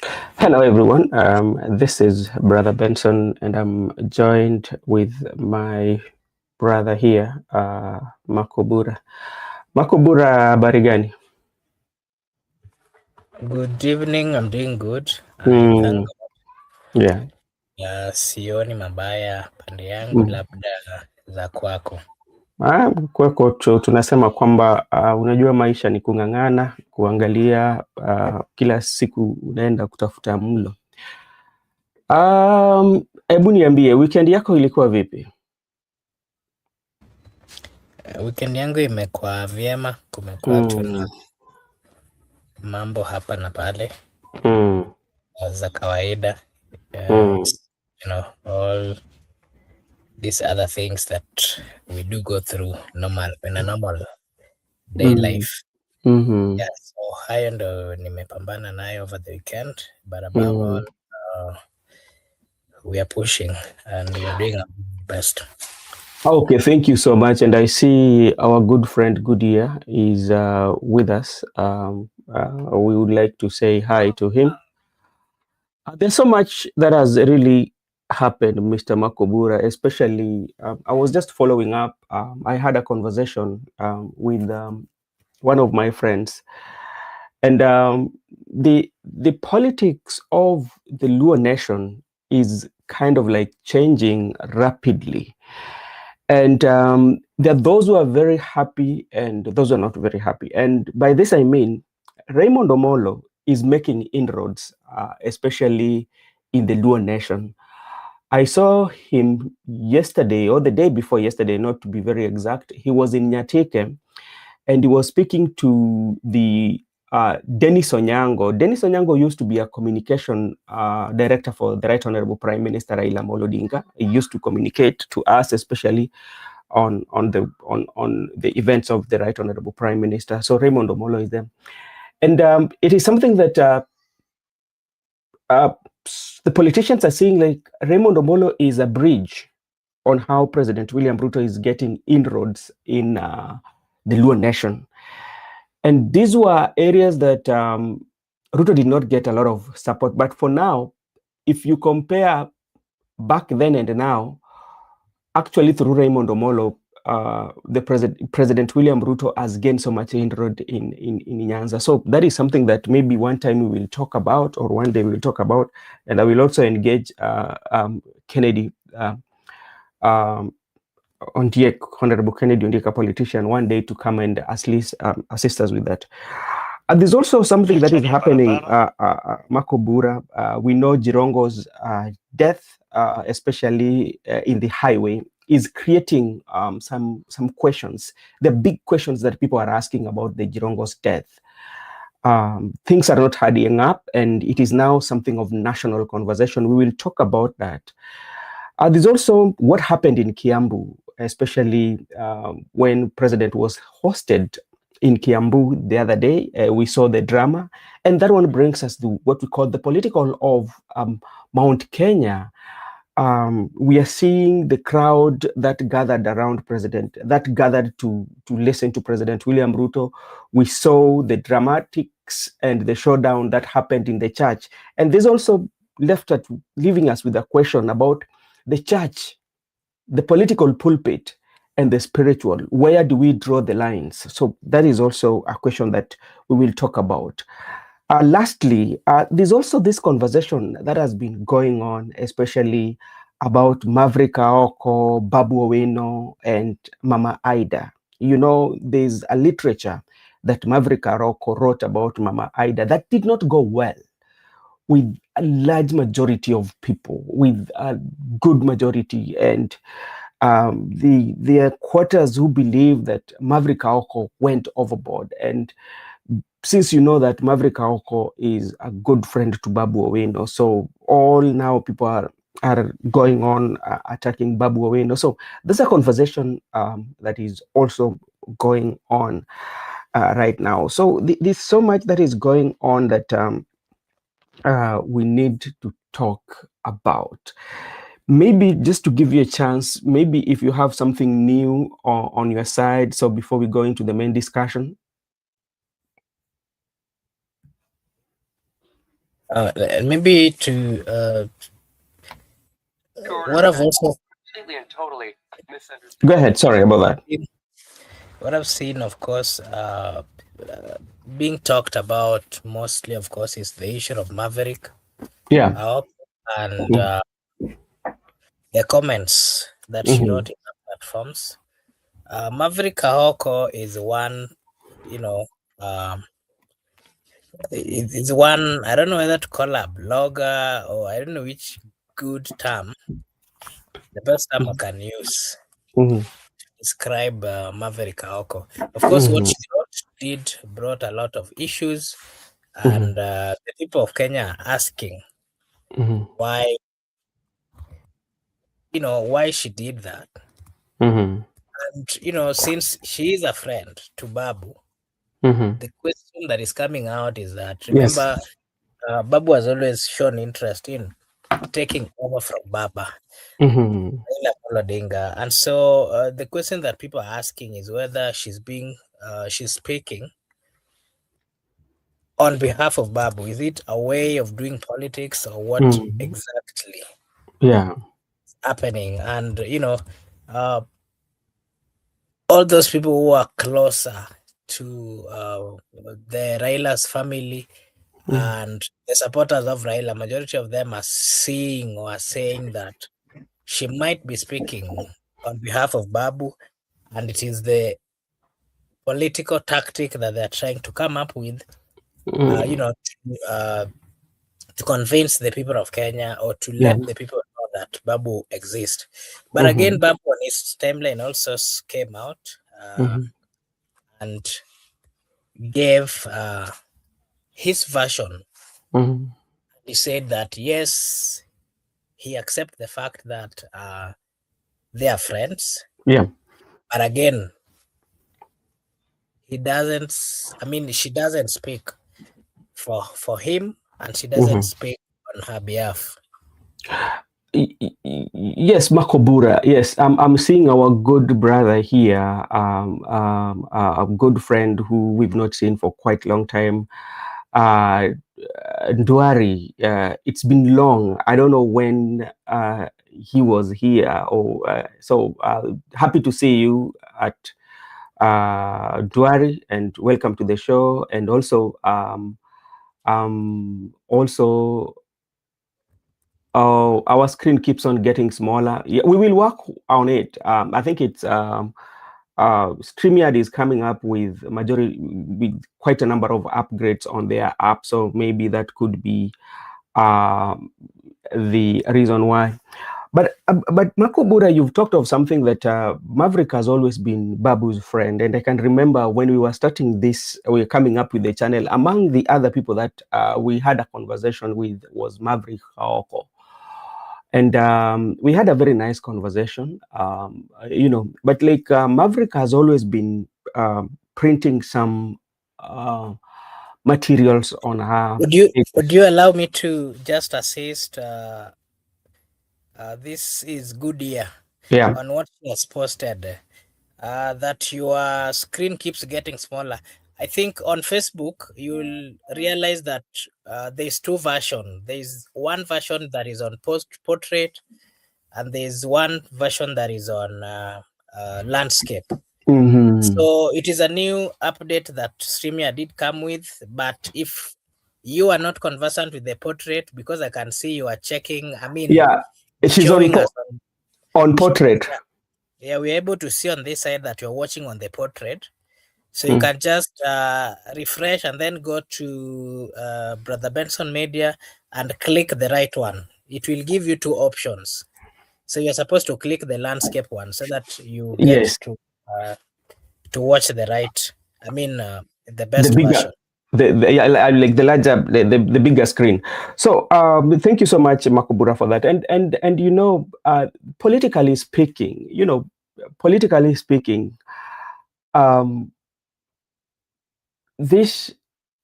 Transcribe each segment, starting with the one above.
Hello, everyone. This is Brother Benson, and I'm joined with my brother here, Makobura. Makobura, habari gani? Good evening, I'm doing good. I thank Mm, yeah. sioni mabaya pande yangu, Mm. labda za kwako. Kweko tunasema kwamba unajua maisha ni kung'ang'ana, kuangalia kila siku unaenda kutafuta mlo. Hebu niambie weekend yako ilikuwa vipi? Weekend yangu imekuwa vyema, kumekuwa tu Mm, na mambo hapa na pale mm, za kawaida. mm, All these other things that we do go through normal in a normal day mm, life. mhm, Yeah, so hayo ndo nimepambana nayo over the weekend, but above mm. all, we are pushing and we are doing our best. Okay, thank you so much. And I see our good friend Goodyear is with us. We would like to say hi to him. There's so much that has really happened, Mr. Makobura, especially I was just following up. I had a conversation with one of my friends, and the politics of the Luo nation is kind of like changing rapidly. And there are those who are very happy and those who are not very happy. And by this, I mean, Raymond Omolo is making inroads, especially in the Luo nation. I saw him yesterday or the day before yesterday, not to be very exact. He was in Nyatike and he was speaking to the Dennis Onyango. Dennis Onyango used to be a communication director for the Right Honorable Prime Minister Raila Amolo Odinga. He used to communicate to us, especially on the events of the Right Honorable Prime Minister. So Raymond Omolo is there, and it is something that uh, the politicians are seeing like Raymond Omolo is a bridge on how President William Ruto is getting inroads in the Luo nation. And these were areas that Ruto did not get a lot of support. But for now, if you compare back then and now, actually through Raymond Omolo, the President William Ruto has gained so much inroad in Nyanza. So that is something that maybe one time we will talk about, or one day we will talk about. And I will also engage Kennedy Ondiek, Honorable Kennedy Ondiek, a politician, one day to come and at least assist us with that. There's also something that is happening, Makobura. We know Jirongo's death, especially in the highway, is creating some questions. The big questions that people are asking about the Jirongo's death. Things are not adding up, and it is now something of national conversation. We will talk about that. There's also what happened in Kiambu, especially when President was hosted in Kiambu the other day. We saw the drama, and that one brings us to what we call the political of Mount Kenya. We are seeing the crowd that gathered around President, that gathered to listen to President William Ruto. We saw the dramatics and the showdown that happened in the church, and this also leaving us with a question about the church, the political pulpit, and the spiritual. Where do we draw the lines? So that is also a question that we will talk about. Lastly, there's also this conversation that has been going on, especially about Maverick Aoko, Babu Owino, and Mama Ida. You know, there's a literature that Maverick Aoko wrote about Mama Ida that did not go well with a large majority of people, with a good majority, and there are quarters who believe that Maverick Aoko went overboard. And since you know that Maverick Aoko is a good friend to Babu Owino, so all now people are going on attacking Babu Owino. So there's a conversation that is also going on right now. So there's so much that is going on that we need to talk about. Maybe just to give you a chance, maybe if you have something new on your side. So before we go into the main discussion. Maybe to what I've also Go ahead. Sorry about that. what I've seen, of course, being talked about mostly, of course, is the issue of Maverick Yeah. and the comments that she Mm-hmm. wrote in the platforms. Maverick Kahoko is one, you know, it's one, I don't know whether to call a blogger or I don't know which good term, the best term I can use Mm-hmm. to describe Maverick Kahoko. Of course, what Mm-hmm. she did brought a lot of issues, Mm-hmm. and the people of Kenya are asking Mm-hmm. why, why she did that. Mm-hmm. And, since she is a friend to Babu, Mm-hmm. the question that is coming out is that, Yes. remember, Babu has always shown interest in taking over from Baba, Mm-hmm. Raila Amolo Odinga. And so the question that people are asking is whether she's speaking on behalf of Babu. Is it a way of doing politics or what Mm-hmm. exactly Yeah. is happening? And, uh, all those people who are closer to the Raila's family Mm-hmm. and the supporters of Raila, majority of them are seeing or are saying that she might be speaking on behalf of Babu, and it is the political tactic that they're trying to come up with, to convince the people of Kenya or to Yeah. let the people know that Babu exists. But again, Mm-hmm. Babu on his timeline also came out Mm-hmm. and gave his version. Mm-hmm. He said that yes, he accepts the fact that they are friends, Yeah. but again, he doesn't. I mean, she doesn't speak for him, and she doesn't Mm-hmm. speak on her behalf. Yes, Makobura. Yes, I'm seeing our good brother here, a good friend who we've not seen for quite a long time. Uh, Ndwari. It's been long. I don't know when he was here. Or so happy to see you at Ndwari, and welcome to the show. And also our screen keeps on getting smaller. Yeah, we will work on it. I think it's StreamYard is coming up with quite a number of upgrades on their app, so maybe that could be the reason why. But Makobura, you've talked of something that Maverick has always been Babu's friend, and I can remember when we were starting this, we were coming up with the channel. Among the other people that we had a conversation with was Maverick Haoko. And we had a very nice conversation, but like Maverick has always been printing some materials on her Would you allow me to just assist? This is good year yeah. on what she has posted. That your screen keeps getting smaller. I think on Facebook you'll realize that there's two versions. There's one version that is on post portrait, and there's one version that is on landscape. Mm-hmm. So it is a new update that Streamia did come with. But if you are not conversant with the portrait, because I can see you are checking, I mean, Yeah, she's showing us on portrait. yeah, we're able to see on this side that you're watching on the portrait. So you Mm. can just refresh and then go to Brother Benson Media and click the right one. It will give you two options. So you're supposed to click the landscape one so that you get Yes, to watch the right. I mean, the the best bigger, version. yeah, like the larger, the bigger screen. So thank you so much, Makobura, for that. And politically speaking, politically speaking, um, this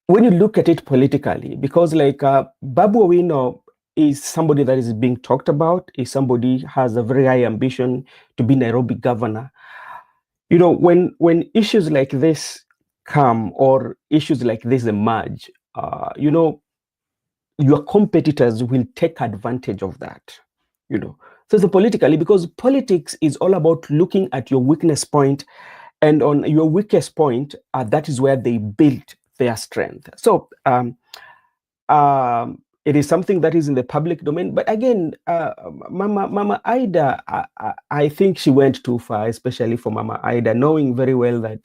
when you look at it politically, because like Babu Owino is somebody that is being talked about, is somebody has a very high ambition to be Nairobi governor. When issues like this come or issues like this emerge, your competitors will take advantage of that, you know. So politically, because politics is all about looking at your weakness point, and on your weakest point, that is where they build their strength. So it is something that is in the public domain. But again, Mama Ida, I think she went too far, especially for Mama Ida, knowing very well that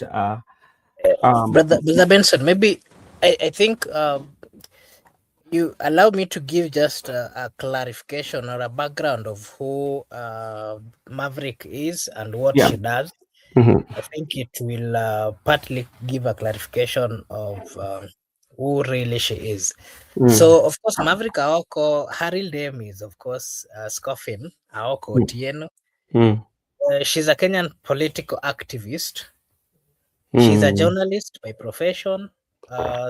Brother Benson, maybe I think you allow me to give just a clarification or a background of who Maverick is and what yeah. she does. Mhm. I think it will partly give a clarification of who really she is. Mm, So, of course, Maverick Aoko, her real name is, of course, Scoffin Aoko mm, Otieno. mm, She's a Kenyan political activist. She's a mm. journalist by profession.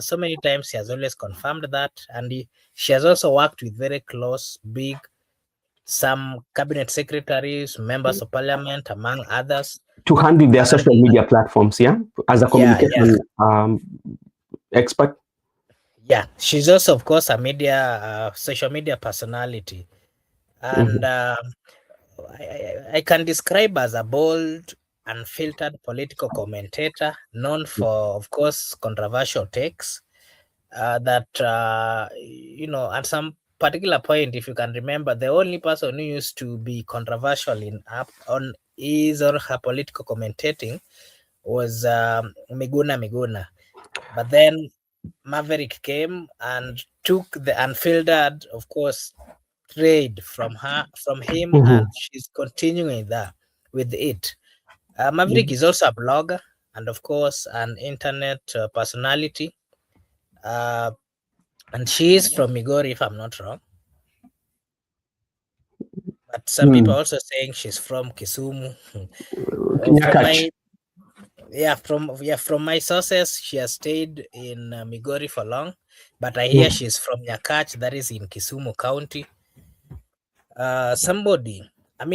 So many times she has always confirmed that. And she has also worked with very close, big, some cabinet secretaries, members of parliament, among others. To handle their And social media platforms, yeah, as a yeah, communication expert. yeah. She's also, of course, a media, social media personality. And Mhm, I can describe as a bold, unfiltered political commentator known for, of course, controversial takes that at some particular point, if you can remember, the only person who used to be controversial in up on his or her political commentating was Miguna. But then Maverick came and took the unfiltered, of course, trade from him, and mhm, she's continuing that with it. Maverick mhm. is also a blogger and, of course, an internet personality. Uh, and she is from Migori, if I'm not wrong. But some people Mm. are also saying she's from Kisumu. From Nyakach. my from my sources, she has stayed in Migori for long, but I hear Mm, she's from Nyakach, that is in Kisumu County.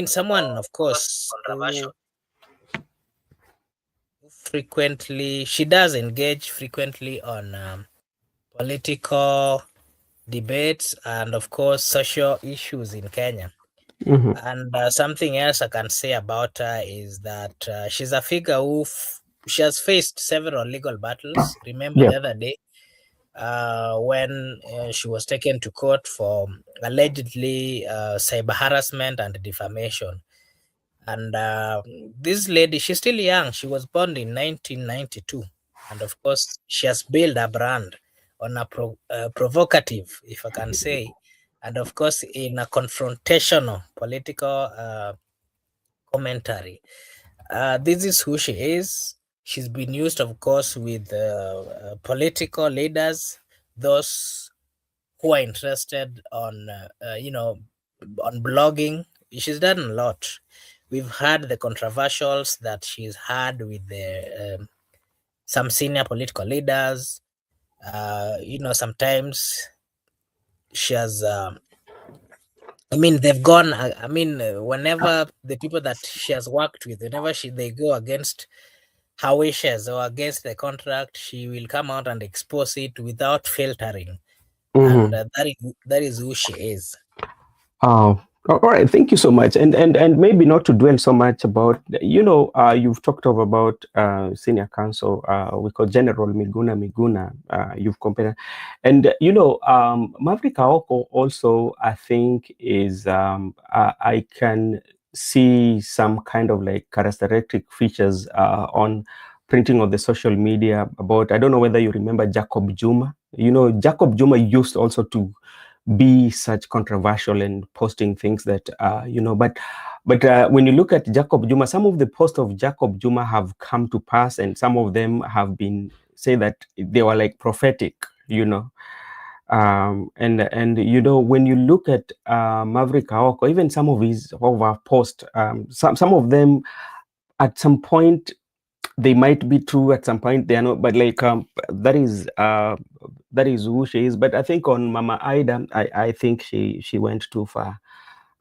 Someone, of course, who frequently she does engage frequently on political debates and, of course, social issues in Kenya. mhm. And something else I can say about her is that she's a figure who she has faced several legal battles. Remember Yeah. the other day when she was taken to court for allegedly cyber harassment and defamation. And this lady, she's still young. She was born in 1992. And of course, she has built a brand on a provocative, if I can say, and of course, in a confrontational political commentary. This is who she is. She's been used, of course, with political leaders, those who are interested on, on blogging. She's done a lot. We've had the controversials that she's had with some senior political leaders. Sometimes she has. They've gone. Whenever the people that she has worked with, whenever they go against her wishes or against the contract, she will come out and expose it without filtering, and Mhm. that is who she is. Oh, all right. Thank you so much. And maybe not to dwell so much about, you've talked about senior counsel, we call General Miguna. You've compared, and Maverick Aoko also, I think, is I can see some kind of like characteristic features on printing on the social media about. I don't know whether you remember Jacob Juma. Jacob Juma used also to be such controversial and posting things that but when you look at Jacob Juma, some of the posts of Jacob Juma have come to pass, and some of them have been say that they were like prophetic, and when you look at Maverick Aoko, even some of our posts, some of them at some point they might be true, at some point they are not, but like that is who she is. But I think on Mama Ida, I think she went too far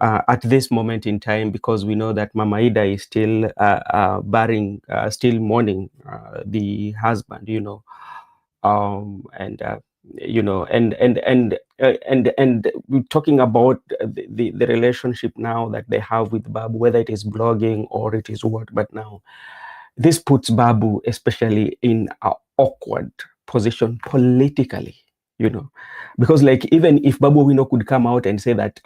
at this moment in time, because we know that Mama Ida is still still mourning the husband, and and we're talking about the relationship now that they have with Babu, whether it is blogging or it is what. But now this puts Babu especially in an awkward position politically, because like even if Babu Wino could come out and say that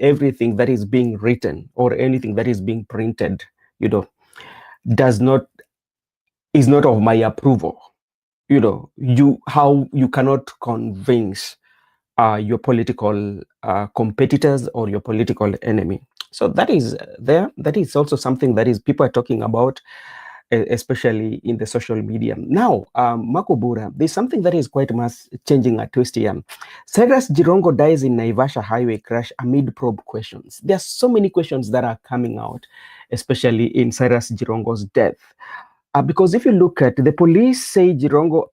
everything that is being written or anything that is being printed, does not is not of my approval. How you cannot convince your political competitors or your political enemy. So that is there. That is also something that is people are talking about, especially in the social media. Now, Makobura, there's something that is quite much changing a twist here. Cyrus Jirongo dies in Naivasha highway crash amid probe questions. There are so many questions that are coming out, especially in Cyrus Jirongo's death. Because if you look at the police say Jirongo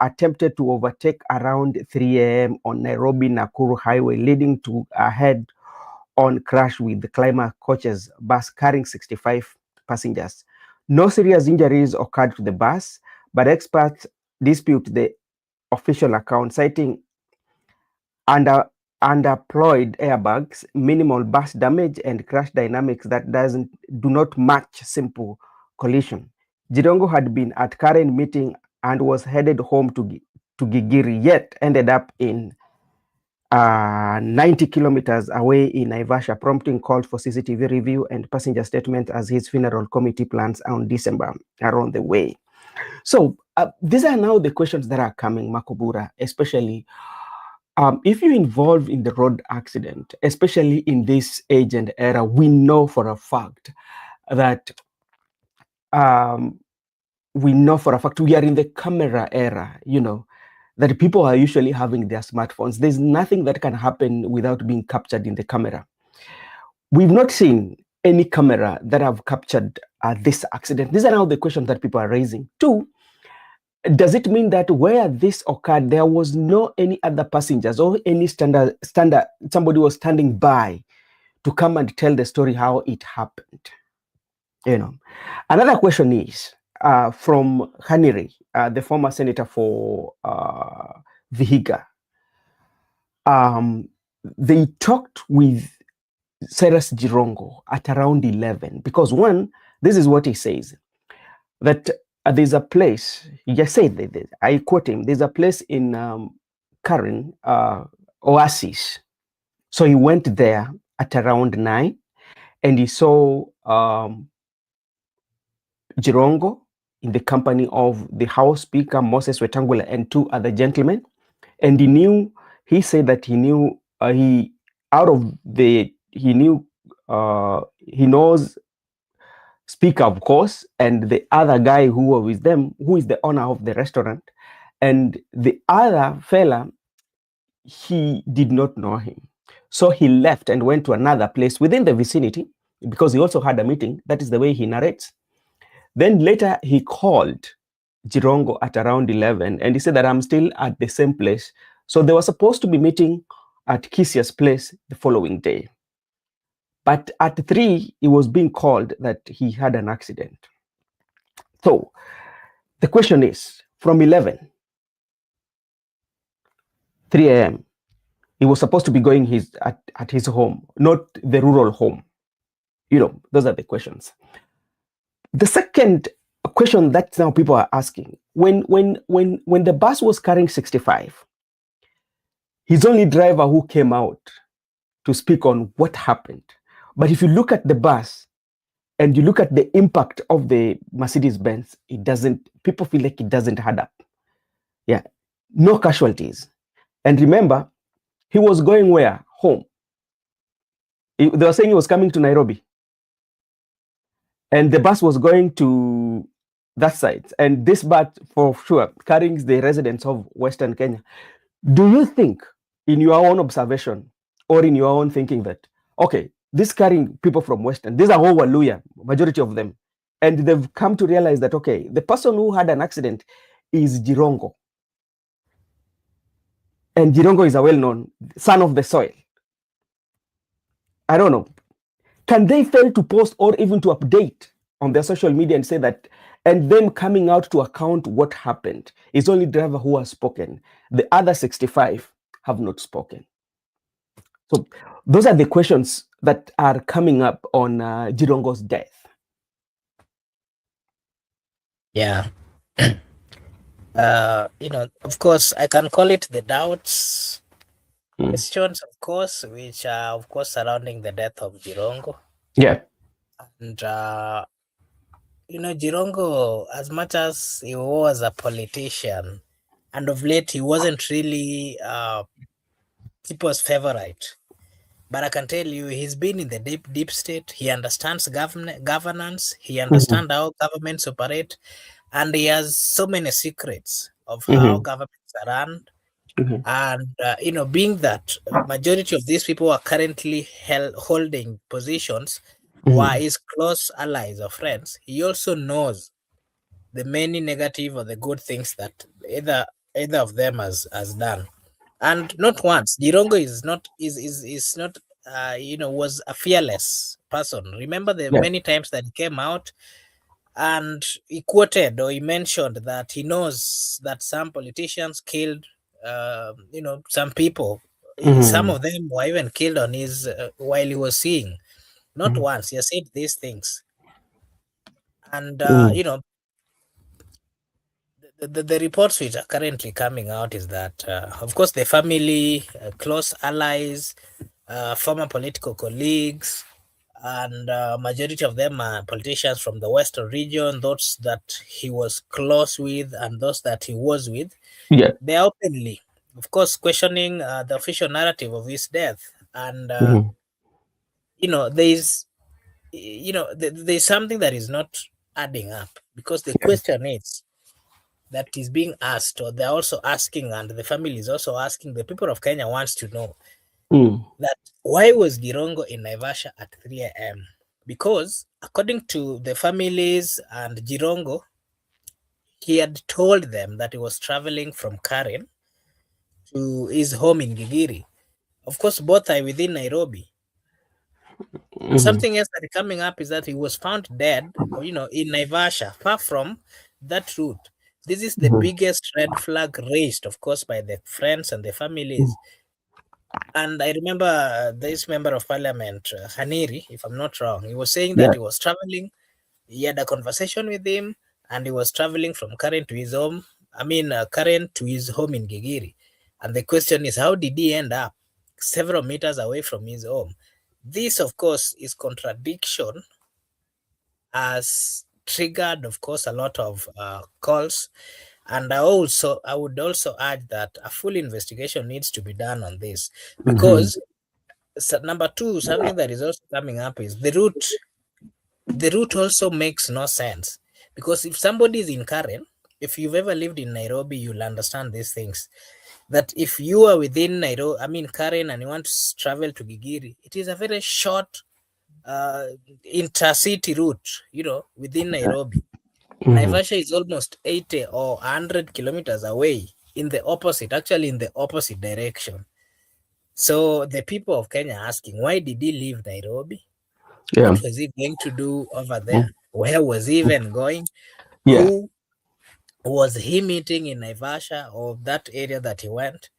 attempted to overtake around 3 a.m. on Nairobi Nakuru highway, leading to a head-on crash with the Climber coaches bus carrying 65 passengers. No serious injuries occurred to the bus, but experts dispute the official account, citing underdeployed airbags, minimal bus damage, and crash dynamics that do not match simple collision. Jirongo had been at Karen meeting and was headed home to Gigiri, yet ended up in 90 kilometers away in Naivasha, prompting called for CCTV review and passenger statement as his funeral committee plans on December are on the way. So these are now the questions that are coming, Makobura, especially if you involve in the road accident, especially in this age and era, we know for a fact that we are in the camera era, that people are usually having their smartphones. There's nothing that can happen without being captured in the camera. We've not seen any camera that have captured this accident. These are now the questions that people are raising. Two, does it mean that where this occurred, there was no any other passengers or any standard somebody was standing by to come and tell the story how it happened? Another question is from Haniri, the former senator for Vihiga. They talked with Cyrus Jirongo at around 11 because one, this is what he says, that there's a place, he just said that, I quote him, there's a place in Karen, Oasis. So he went there at around 9 and he saw Jirongo in the company of the House Speaker, Moses Wetangula, and two other gentlemen. And he said that he knows Speaker, of course, and the other guy who was with them, who is the owner of the restaurant. And the other fella, he did not know him. So he left and went to another place within the vicinity because he also had a meeting. That is the way he narrates. Then later he called Jirongo at around 11 and he said that I'm still at the same place. So they were supposed to be meeting at Kisia's place the following day. But at 3, he was being called that he had an accident. So the question is, from 11, 3 a.m., he was supposed to be going at his home, not the rural home. Those are the questions. The second question that now people are asking, when the bus was carrying 65, his only driver who came out to speak on what happened. But if you look at the bus and you look at the impact of the Mercedes-Benz, people feel like it doesn't add up. Yeah, no casualties. And remember, he was going where? Home. They were saying he was coming to Nairobi. And the bus was going to that side. And this bus, for sure, carrying the residents of Western Kenya. Do you think, in your own observation, or in your own thinking that, okay, this carrying people from Western, these are all Waluya, majority of them. And they've come to realize that, okay, the person who had an accident is Jirongo. And Jirongo is a well-known son of the soil. I don't know. Can they fail to post or even to update on their social media and say that, and them coming out to account what happened. It's only driver who has spoken. The other 65 have not spoken. So those are the questions that are coming up on Jirongo's death. Yeah. Of course, I can call it the doubts, questions, of course, which are, of course, surrounding the death of Jirongo. Yeah. And, Jirongo, as much as he was a politician, and of late he wasn't really people's favorite. But I can tell you, he's been in the deep state. He understands governance. He understands how governments operate, and he has so many secrets of how governments are run. And being that majority of these people are currently holding positions, while his close allies or friends, he also knows the many negative or the good things that either of them has done. And not once, Jirongo is not was a fearless person. Remember the Yeah. many times that he came out and he quoted or he mentioned that he knows that some politicians killed some people. Some of them were even killed on his while he was seeing. Not once he has said these things. And the reports which are currently coming out is that, of course, the family, close allies, former political colleagues, and majority of them are politicians from the Western region, those that he was close with and those that he was with. Yeah. They are openly, of course, questioning the official narrative of his death. And, there's, there's something that is not adding up, because the question is, that is being asked, or they're also asking, and the family is also asking, the people of Kenya wants to know that why was Girongo in Naivasha at 3 a.m.? Because according to the families and Girongo, he had told them that he was traveling from Karen to his home in Gigiri. Of course, both are within Nairobi. And something else that is coming up is that he was found dead, in Naivasha, far from that route. This is the biggest red flag raised, of course, by the friends and the families. And I remember this member of parliament, Haniri, if I'm not wrong, he was saying that Yeah. he was traveling. He had a conversation with him, and he was traveling from Karen to his home. Karen to his home in Gigiri. And the question is, how did he end up several meters away from his home? This, of course, is contradiction, has triggered, of course, a lot of calls. And I would also add that a full investigation needs to be done on this, because number two, something that is also coming up is the route. The route also makes no sense, because if somebody is in Karen, if you've ever lived in Nairobi, you'll understand these things. That if you are within Karen, and you want to travel to Gigiri, it is a very short intercity route, within Nairobi. Naivasha is almost 80 or 100 kilometers away, actually in the opposite direction. So the people of Kenya are asking, why did he leave Nairobi? Yeah. What was he going to do over there? Where was he even going? Yeah. Who was he meeting in Naivasha, or that area that he went?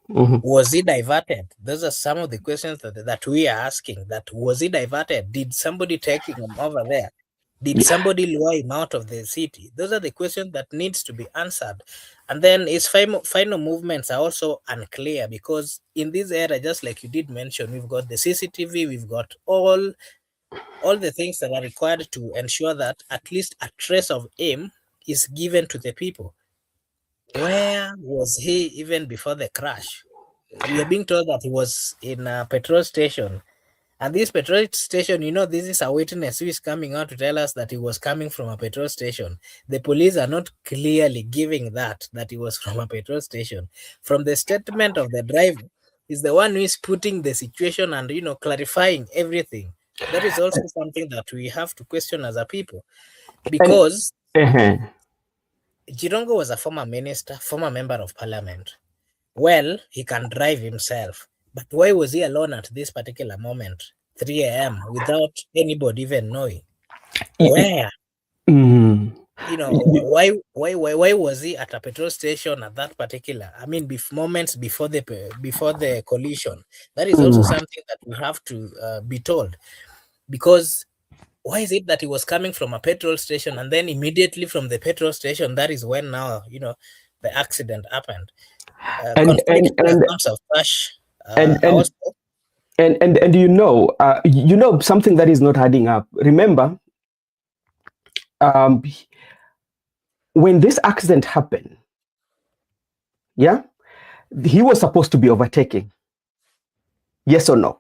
Was he diverted? Those are some of the questions that we are asking. That was he diverted? Did somebody take him over there? Did somebody lure him out of the city? Those are the questions that needs to be answered. And then his final movements are also unclear, because in this era, just like you did mention, we've got the CCTV, we've got all the things that are required to ensure that at least a trace of him is given to the people. Where was he even before the crash? We are being told that he was in a petrol station. And this petrol station, this is a witness who is coming out to tell us that he was coming from a petrol station. The police are not clearly giving that he was from a petrol station. From the statement of the driver, is the one who is putting the situation and, clarifying everything. That is also something that we have to question as a people, And because Jirongo was a former minister, former member of parliament. Well, he can drive himself. But why was he alone at this particular moment, 3 a.m., without anybody even knowing? Where? Mm. You know, why was he at a petrol station at that particular? I mean, moments before the collision. That is also Mm. something that we have to be told, because why is it that he was coming from a petrol station, and then immediately from the petrol station, that is when now, the accident happened. And Considering and the and sums of cash, and and also. and something that is not adding up. Remember, um, when this accident happened, yeah, he was supposed to be overtaking. Yes or no?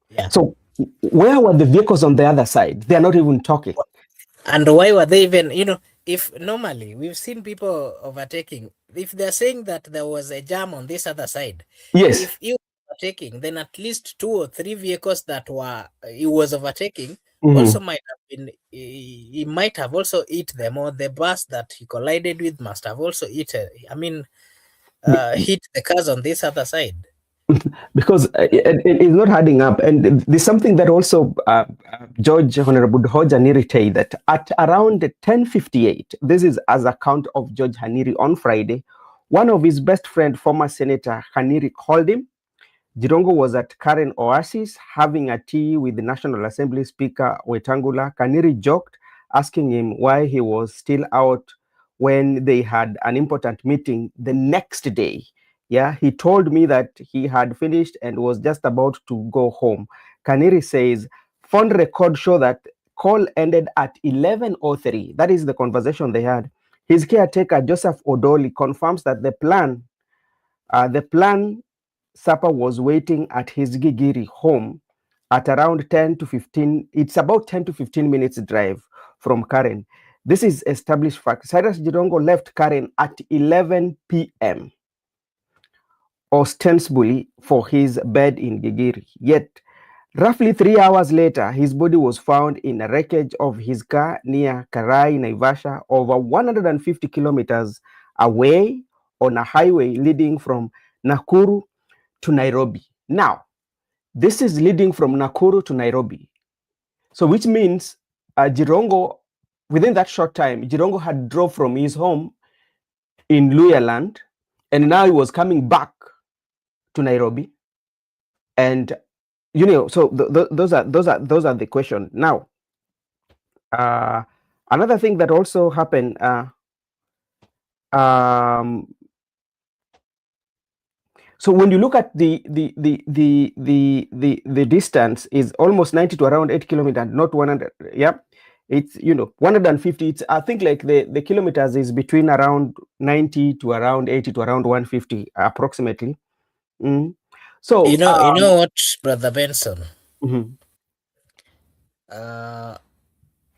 Yeah. So where were the vehicles on the other side? They are not even talking. And why were they even, if normally we've seen people overtaking, if they're saying that there was a jam on this other side, Yes. if he was overtaking, then at least two or three vehicles that were he was overtaking also Mm-hmm. might have been, he might have also hit them, or the bus that he collided with must have also hit, hit the cars on this other side. Because it's not adding up. And there's something that also George Honorable George Haniri said that at around 10:58, this is as account of George Haniri on Friday, one of his best friend, former Senator Haniri, called him. Jirongo was at Karen Oasis having a tea with the National Assembly Speaker Wetangula. Kaniri joked, asking him why he was still out when they had an important meeting the next day. Yeah, he told me that he had finished and was just about to go home. Kaniri says phone records show that call ended at 11:03. That is the conversation they had. His caretaker Joseph Odoli confirms that the plan supper was waiting at his Gigiri home at around 10 to 15. It's about 10 to 15 minutes drive from Karen. This is established fact. Cyrus Jirongo left Karen at 11 p.m. ostensibly for his bed in Gigiri. Yet, roughly 3 hours later, his body was found in a wreckage of his car near Karai, Naivasha, over 150 kilometers away on a highway leading from Nakuru to Nairobi. Now, this is leading from Nakuru to Nairobi. So which means Jirongo, within that short time, Jirongo had drove from his home in Luyaland, and now he was coming back to Nairobi. And so those are the question. Now, another thing that also happened. So when you look at the distance is almost 90 to around 8 kilometers, not 100. Yeah, it's 150. It's, I think, like the kilometers is between around 90 to around 80 to around 150 approximately. Mm. So You know what, Brother Benson? mhm. Uh,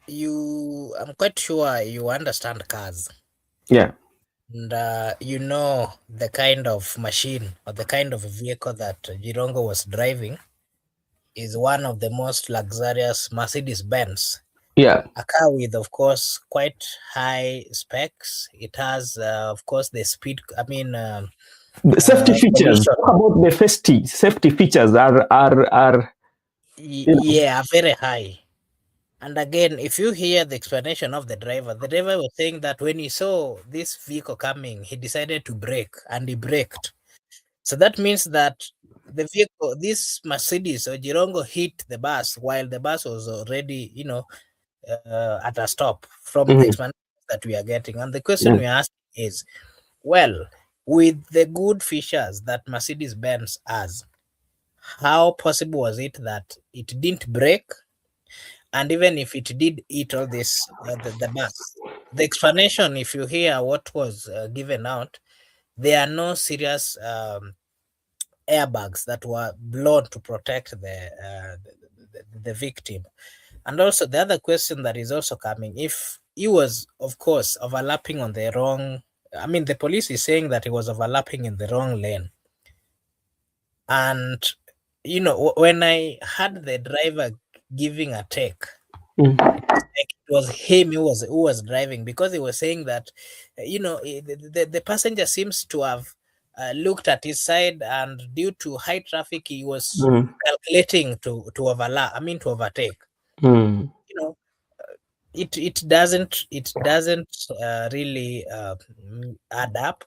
I'm quite sure you understand cars. Yeah. And you know the kind of machine or the kind of vehicle that Jirongo was driving is one of the most luxurious Mercedes Benz. Yeah. A car with, of course, quite high specs. It has, of course, the speed. I mean, The safety features. collision. Talk about the safety features are Yeah, very high. And again, if you hear the explanation of the driver was saying that when he saw this vehicle coming, he decided to brake, and he braked. So that means that the vehicle, this Mercedes or Jirongo, hit the bus while the bus was already, at a stop, from the Mhm. explanation that we are getting. And the question Yeah. we ask is, well, with the good features that Mercedes Benz has, how possible was it that it didn't brake? And even if it did eat all this, the bus, the explanation, if you hear what was given out, there are no serious airbags that were blown to protect the victim. And also the other question that is also coming, if he was, of course, overlapping on the wrong, I mean, the police is saying that he was overlapping in the wrong lane. And when I had the driver giving a take, Mhm. like it was him who was driving, because he was saying that the passenger seems to have looked at his side, and due to high traffic he was Mhm. calculating to overlap, I mean to overtake. Mhm. you know it doesn't really add up.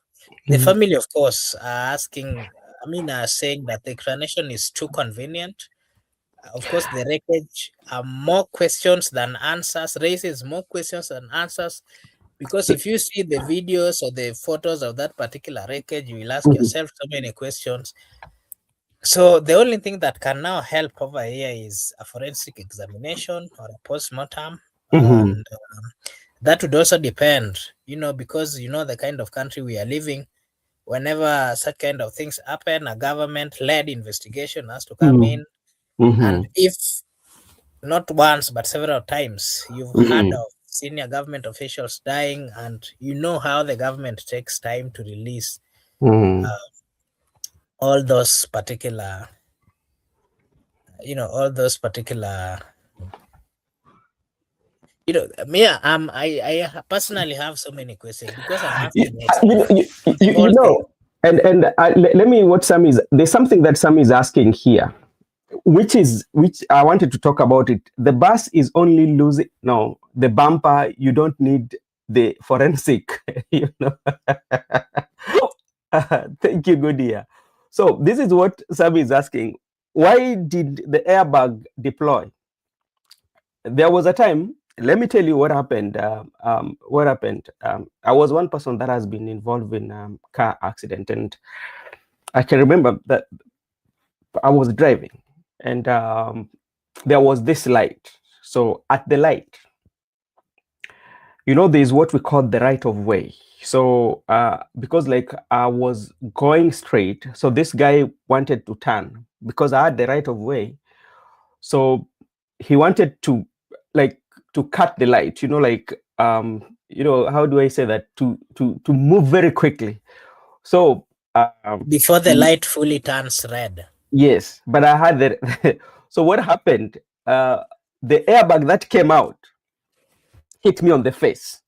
The Mhm. family, of course, are asking. I mean, are saying that the explanation is too convenient. Of course, the wreckage are more questions than answers, raises more questions than answers. Because if you see the videos or the photos of that particular wreckage, you will ask Mhm. yourself so many questions. So the only thing that can now help over here is a forensic examination or a post-mortem, Mhm. and that would also depend, because the kind of country we are living. Whenever such kind of things happen, a government-led investigation has to come Mhm. in, and Mhm. if not once but several times you've heard Mhm. of senior government officials dying, and you know how the government takes time to release Mhm. uh, all those particular all those particular me, I personally have so many questions because I have You, been exposed to the you whole thing. know, and let me what Sam is. There's something that Sam is asking here, which I wanted to talk about it. The bus is only losing. No, the bumper. You don't need the forensic. You know. Thank you, good dear. So this is what Sam is asking. Why did the airbag deploy? There was a time. Let me tell you what happened. What happened? I was one person that has been involved in car accident, and I can remember that I was driving, and there was this light. So at the light, there's what we call the right of way. So because like I was going straight, so this guy wanted to turn because I had the right of way. So he wanted to like to cut the light, how do I say that? To move very quickly. So Before the light fully turns red. yes, but I had the so what happened? Uh, the airbag that came out hit me on the face.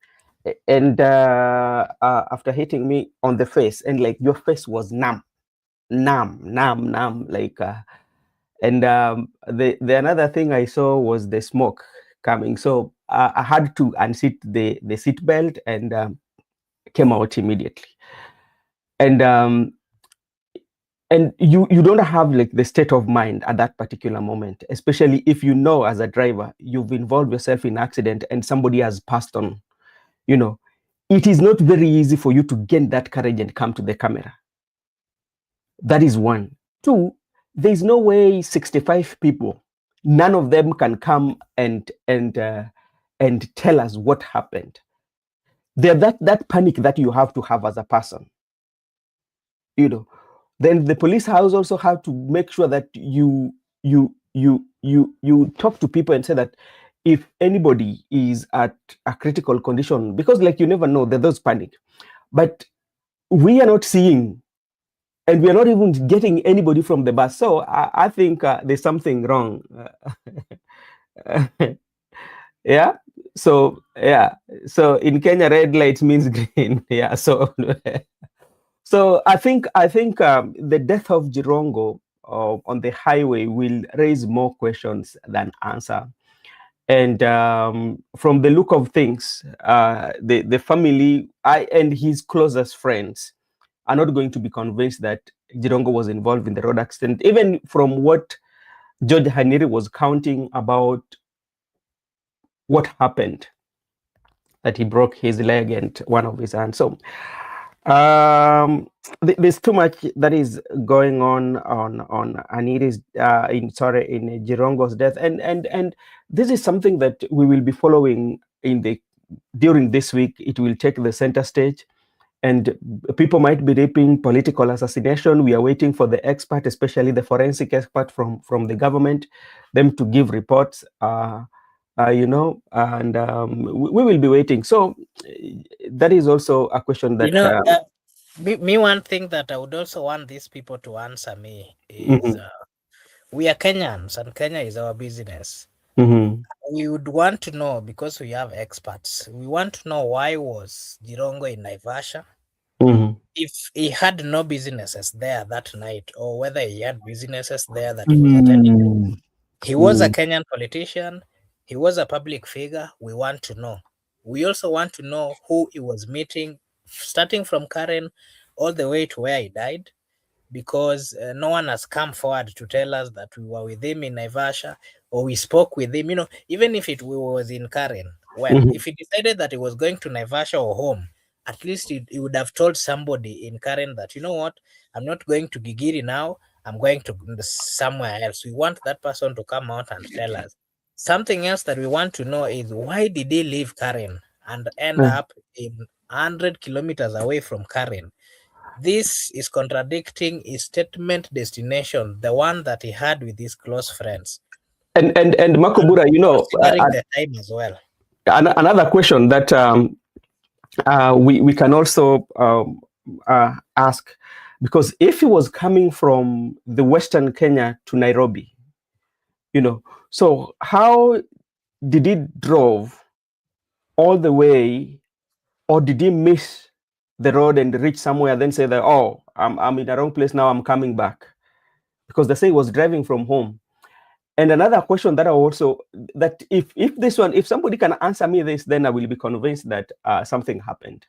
And after hitting me on the face, and like your face was numb, like and the another thing I saw was the smoke coming. So I had to unseat the seat belt and came out immediately. And you don't have like the state of mind at that particular moment, especially if you know as a driver you've involved yourself in accident and somebody has passed on. You know, it is not very easy for you to gain that courage and come to the camera. That is one. Two, there's no way 65 people, none of them can come and tell us what happened. There that panic that you have to have as a person, you know. Then the police house also have to make sure that you talk to people and say that if anybody is at a critical condition, because like you never know, there's panic. But we are not seeing and we are not even getting anybody from the bus. So I think there's something wrong. Yeah. So yeah. So in Kenya, red light means green. Yeah. So I think the death of Jirongo on the highway will raise more questions than answer. And from the look of things, the family, and his closest friends are not going to be convinced that Jirongo was involved in the road accident, even from what George Haniri was counting about what happened, that he broke his leg and one of his hands. So there's too much that is going on Haniri's in Jirongo's death, and this is something that we will be following during this week. It will take the center stage. And people might be reaping political assassination. We are waiting for the expert, especially the forensic expert from the government, them to give reports, and we will be waiting. So that is also a question You that. know, me one thing that I would also want these people to answer me is Mhm, we are Kenyans and Kenya is our business. mhm, We would want to know, because we have experts, we want to know why was Jirongo in Naivasha mhm, if he had no businesses there that night, or whether he had businesses there that he was attending to. mhm, He was a mhm, Kenyan politician. He was a public figure. We want to know. We also want to know who he was meeting, starting from Karen all the way to where he died, because no one has come forward to tell us that we were with him in Naivasha or we spoke with him. Even if we was in Karen, well, Mhm. if he decided that he was going to Naivasha or home, at least he would have told somebody in Karen that, you know what, I'm not going to Gigiri now, I'm going to somewhere else. We want that person to come out and tell us. Something else that we want to know is, why did he leave Karen and end Mm. up in 100 kilometers away from Karen? This is contradicting his statement destination, the one that he had with his close friends. And And Makobura, considering the time as well. another question that we can also ask, because if he was coming from the Western Kenya to Nairobi, so how did he drove all the way, or did he miss the road and reach somewhere, then say that, oh, I'm in the wrong place now, I'm coming back? Because they say he was driving from home. And another question that I also, that if somebody can answer me this, then I will be convinced that something happened.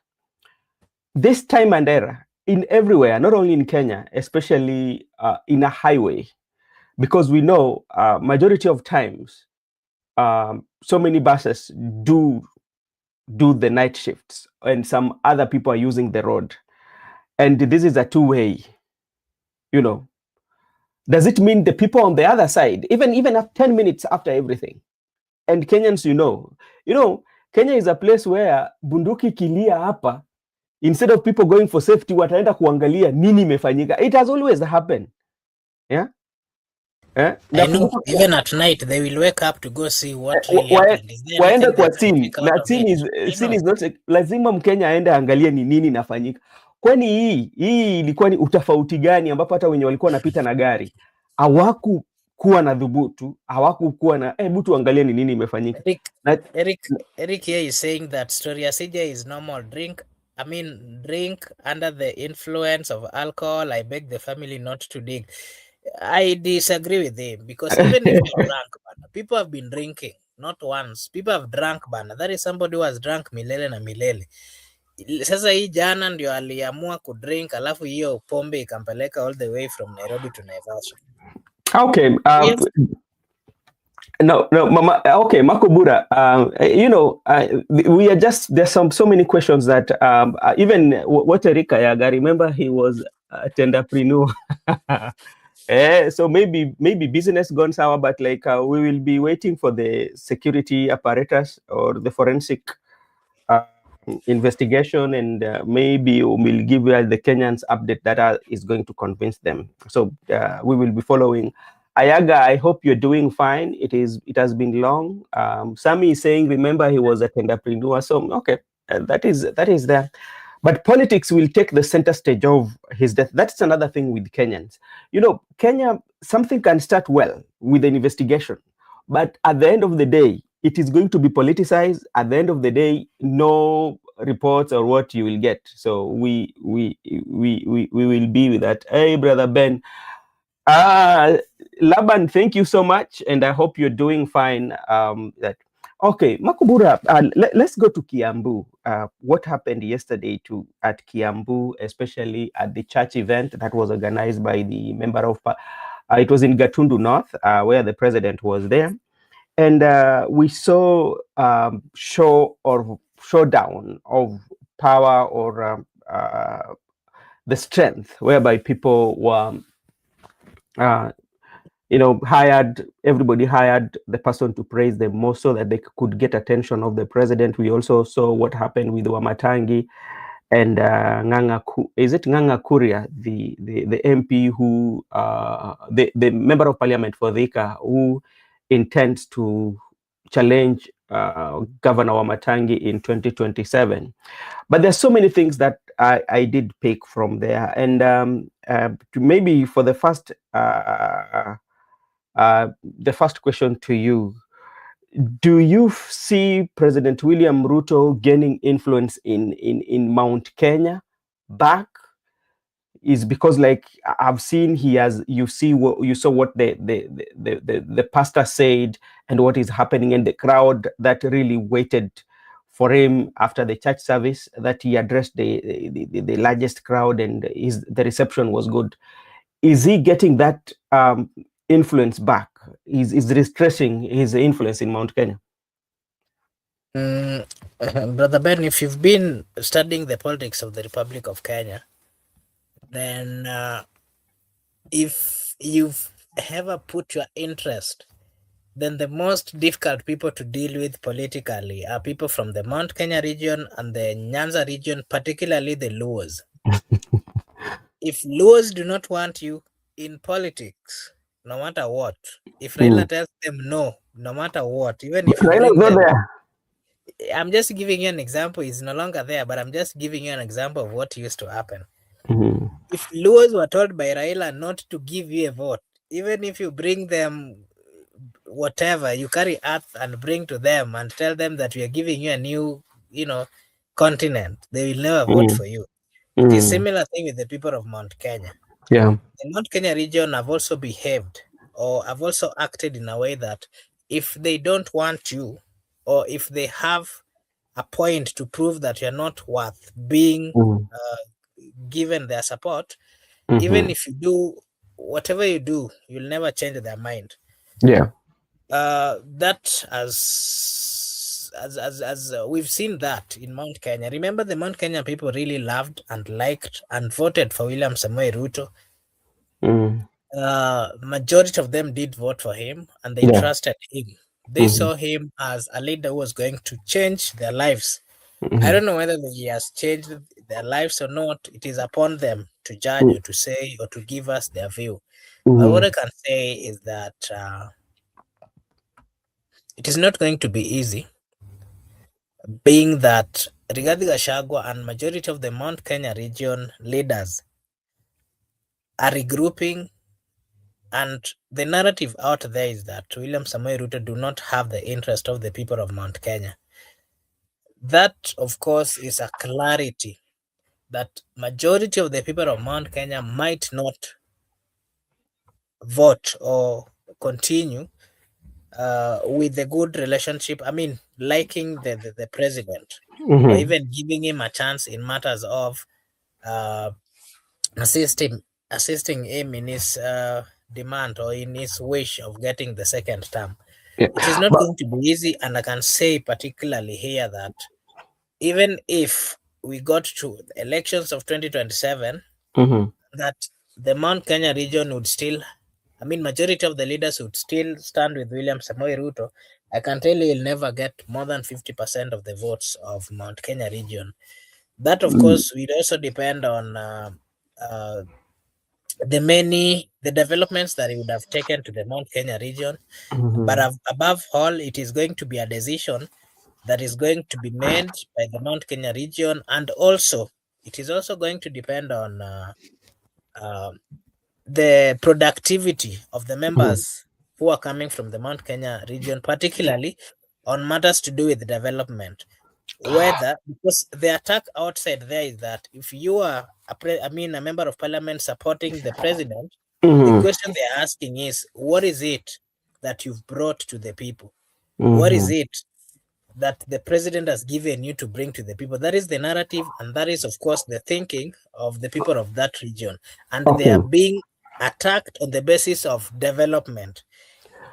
This time and error in everywhere, not only in Kenya, especially in a highway, because we know majority of times, so many buses do the night shifts, and some other people are using the road, and this is a two-way. Does it mean the people on the other side, even after 10 minutes after everything? And Kenyans, Kenya is a place where bunduki kilia hapa, instead of people going for safety, wataenda kuangalia nini imefanyika. It has always happened. Yeah. I know, even at night, they will wake up to go see what really happened. Is there waende anything kwa that they scene take out na of it? I scene know. is not, lazima Mkenya aende angalie ni nini inafanyika. Kwani hii ilikuwa ni utofauti gani, ambapo hata wenye walikuwa wanapita na gari hawakukuwa na dhubutu, hawakukuwa na hebu tuangalie ni nini imefanyika. Eric here is saying that story Asija is normal. Drink under the influence of alcohol. I beg the family not to dig. I disagree with him, because even if you're drunk, people have been drinking, not once. People have drunk bana. That is somebody who has drunk milele na milele. Sasa hii jana ndio aliamua kudrink, alafu hiyo pombe ikampeleka all the way from Nairobi to Naivasha. Okay. No, Mama. Okay, Makobura. We are just, there's so many questions that even what Erika Yaga, remember he was a tenderpreneur. So maybe business gone sour, but like we will be waiting for the security apparatus or the forensic investigation, and maybe we'll give the Kenyans update that is going to convince them. So we will be following. Ayaga, I hope you're doing fine. It has been long. Sammy is saying, remember he was a tenderpreneur. So okay, that is there. But politics will take the center stage of his death. That's another thing with Kenyans. Kenya, something can start well with an investigation, but at the end of the day, it is going to be politicized. At the end of the day, no reports or what you will get. So we will be with that. Hey, brother Ben. Laban, thank you so much, and I hope you're doing fine. Okay, Makubura, let's go to Kiambu. What happened yesterday at Kiambu, especially at the church event that was organized by the member of, it was in Gatundu North, where the president was there. And we saw showdown of power, or the strength, whereby people were, everybody hired the person to praise them more so that they could get attention of the president. We also saw what happened with Wamatangi and Nganga Kuria, the MP who, the member of parliament for Thika, who intends to challenge Governor Wamatangi in 2027. But there's so many things that I did pick from there. And maybe for the first question to you, do you see President William Ruto gaining influence in Mount Kenya back? is because, like, I've seen he has, you saw what the pastor said and what is happening in the crowd that really waited for him after the church service, that he addressed the largest crowd, and the reception was good. Is he getting that influence back? Is restressing his influence in Mount Kenya? Brother Ben, if you've been studying the politics of the Republic of Kenya, then if you've ever put your interest, then the most difficult people to deal with politically are people from the Mount Kenya region and the Nyanza region, particularly the Luos. If Luos do not want you in politics, no matter what, if Raila tells them no, no matter what, even if you Raila is bring not them, there. I'm just giving you an example. He's no longer there, but I'm just giving you an example of what used to happen. If Luos were told by Raila not to give you a vote, even if you bring them whatever, you carry earth and bring to them and tell them that we are giving you a new, continent, they will never vote for you. It is similar thing with the people of Mount Kenya. Yeah. The Mount Kenya region have also behaved or have also acted in a way that if they don't want you, or if they have a point to prove that you're not worth being given their support, even if you do whatever you do, you'll never change their mind. Yeah. That as we've seen that in Mount Kenya. Remember, the Mount Kenya people really loved and liked and voted for William Samoei Ruto. Majority of them did vote for him, and they trusted him. They saw him as a leader who was going to change their lives. I don't know whether he has changed their lives or not. It is upon them to judge or to say or to give us their view. But what I can say is that it is not going to be easy, being that Rigathi Gachagua and majority of the Mount Kenya region leaders are regrouping, and the narrative out there is that William Samoei Ruto do not have the interest of the people of Mount Kenya. That, of course, is a clarity that majority of the people of Mount Kenya might not vote or continue with the good relationship. I mean, liking the president, or even giving him a chance in matters of assisting him in his demand or in his wish of getting the second term. Yeah. It is not going to be easy, and I can say particularly here that even if we got to the elections of 2027, that the Mount Kenya region would still, I mean, majority of the leaders would still stand with William Samoei Ruto. I can tell you he'll never get more than 50% of the votes of Mount Kenya region. That, of course, will also depend on the developments that he would have taken to the Mount Kenya region. But above all, it is going to be a decision that is going to be made by the Mount Kenya region, and also it is also going to depend on the productivity of the members who are coming from the Mount Kenya region, particularly on matters to do with development. Whether, because the attack outside there is that if you are a member of parliament supporting the president, the question they're asking is, what is it that you've brought to the people? What is it that the president has given you to bring to the people? That is the narrative, and that is, of course, the thinking of the people of that region. And they are being attacked on the basis of development.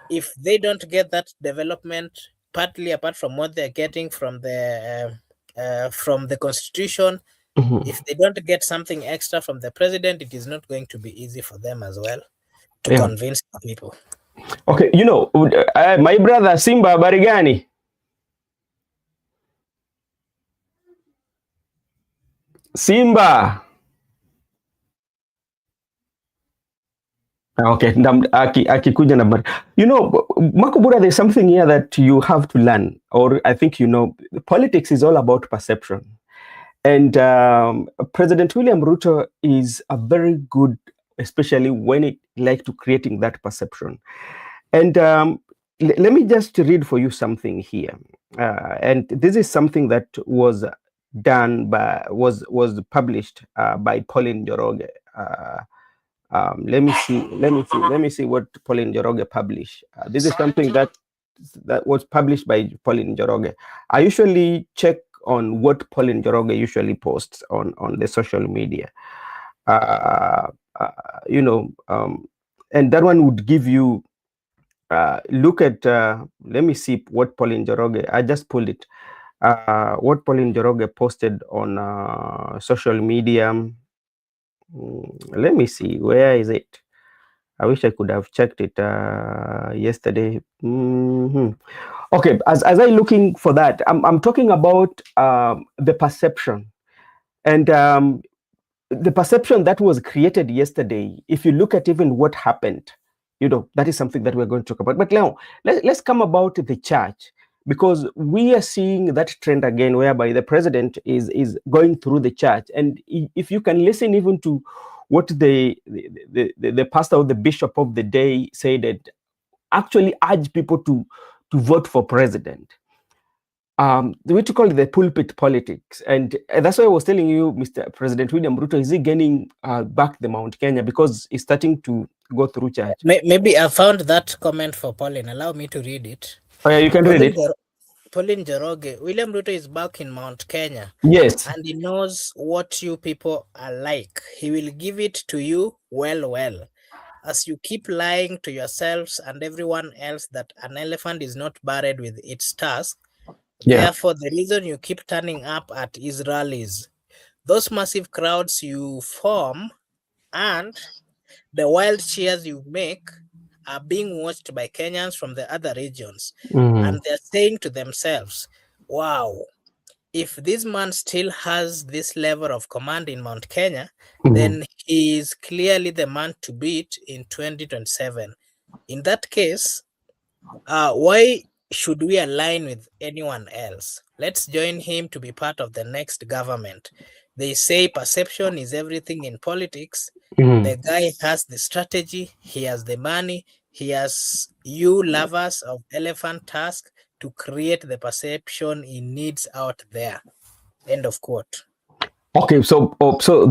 If they don't get that development, partly apart from what they're getting from the constitution, if they don't get something extra from the president, it is not going to be easy for them as well to convince the people. Okay, my brother Simba, habari gani? Simba. Okay, akikuja na Makubura, there's something here that you have to learn, or I think politics is all about perception. And President William Ruto is a very good, especially when it like to creating that perception. And let me just read for you something here. And this is something that was done by, was published by Pauline Njoroge. let me see what Pauline Njoroge published. This is something that was published by Pauline Njoroge. I usually check on what Pauline Njoroge usually posts on the social media. You know, and that one would give you look at. Let me see what Pauline Njoroge. I just pulled it. What Pauline Njoroge posted on social media. Let me see, where is it? I wish I could have checked it yesterday. Okay, as I looking for that, I'm talking about the perception, and the perception that was created yesterday. If you look at even what happened, you know, that is something that we're going to talk about. But now let's come about the church, because we are seeing that trend again, whereby the president is going through the church, and if you can listen even to what the pastor or the bishop of the day said, that actually urge people to vote for president. We to call it the pulpit politics, and that's why I was telling you, Mr. President William Ruto, is he getting back the Mount Kenya because he's starting to go through church? Maybe I found that comment for Pauline. Allow me to read it. Oh yeah, you can read it. Pauline Njoroge, William Ruto is back in Mount Kenya. Yes. And he knows what you people are like. He will give it to you well. As you keep lying to yourselves and everyone else that an elephant is not buried with its tusk, therefore the reason you keep turning up at his rallies, those massive crowds you form, and the wild cheers you make are being watched by Kenyans from the other regions. And they're saying to themselves, wow, if this man still has this level of command in Mount Kenya, then he is clearly the man to beat in 2027. In that case, why should we align with anyone else? Let's join him to be part of the next government. They say perception is everything in politics. The guy has the strategy, he has the money, he has you lovers of elephant tusk to create the perception he needs out there. End of quote. Okay, so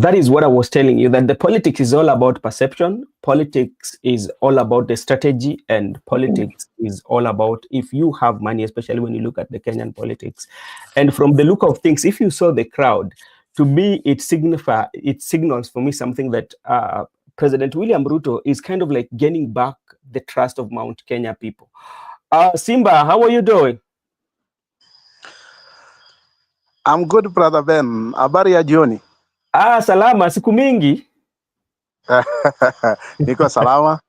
that is what I was telling you, that the politics is all about perception, politics is all about the strategy, and politics is all about if you have money, especially when you look at the Kenyan politics. And from the look of things, if you saw the crowd, to me, it signals for me something that President William Ruto is kind of like gaining back the trust of Mount Kenya people. Simba, how are you doing? I'm good, brother Ben. Habari ya jioni? Salama, siku mingi. Niko salama.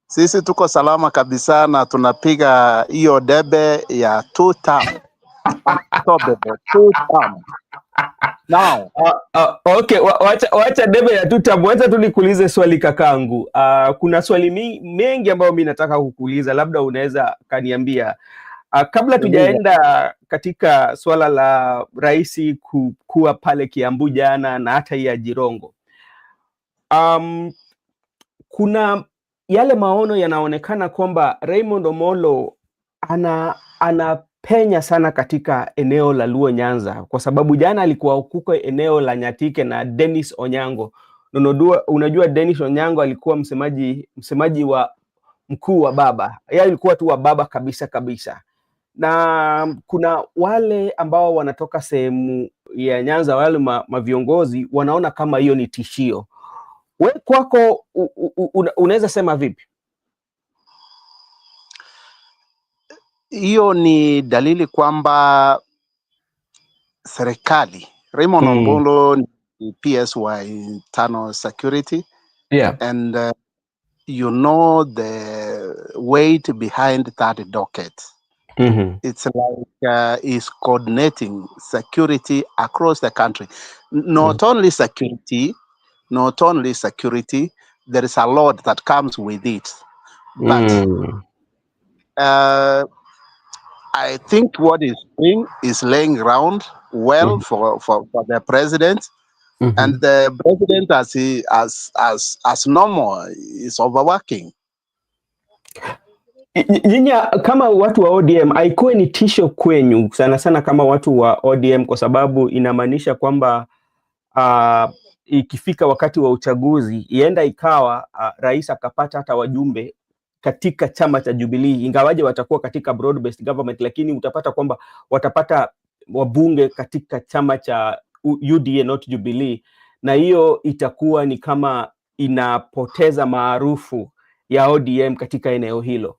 Sisi tuko salama kabisa na tunapiga hiyo debe ya 2 term. Now, okay, wacha debe ya 2 term. Wacha tulikuulize swali kakangu. Kuna swali mengi ambayo mimi nataka kukuuliza, labda unaweza kaniambia. Kabla tujaenda katika swala la rais kuwa pale Kiambu jana na hata ya Jirongo, kuna yale maono yanaonekana kwamba Raymond Omolo anapenya sana katika eneo la Luo Nyanza, kwa sababu jana alikuwa huko eneo la Nyatike na Dennis Onyango. Unajua Dennis Onyango alikuwa msemaji wa mkuu wa baba, yeye alikuwa tu wa baba kabisa. Na kuna wale ambao wanatoka sehemu ya Nyanza, wale maviongozi wanaona kama hiyo ni tishio. We kwako unaweza sema vipi? Hiyo ni dalili kwamba serikali Raymond Omolo ni PS wa internal security, and you know the weight behind that docket. It's like he's coordinating security across the country. Not only security, there is a lot that comes with it. But I think what he's doing is laying ground well for the president. And the president, as normal, is overworking. Nyinyi kama watu wa ODM haikuwa ni tisho kwenyu sana sana kama watu wa ODM, kwa sababu inamaanisha kwamba ikifika wakati wa uchaguzi ienda ikawa rais akapata hata wajumbe katika chama cha Jubilee, ingawaje watakuwa katika broad based government, lakini utapata kwamba watapata wabunge katika chama cha UDA not Jubilee, na hiyo itakuwa ni kama inapoteza maarufu ya ODM katika eneo hilo.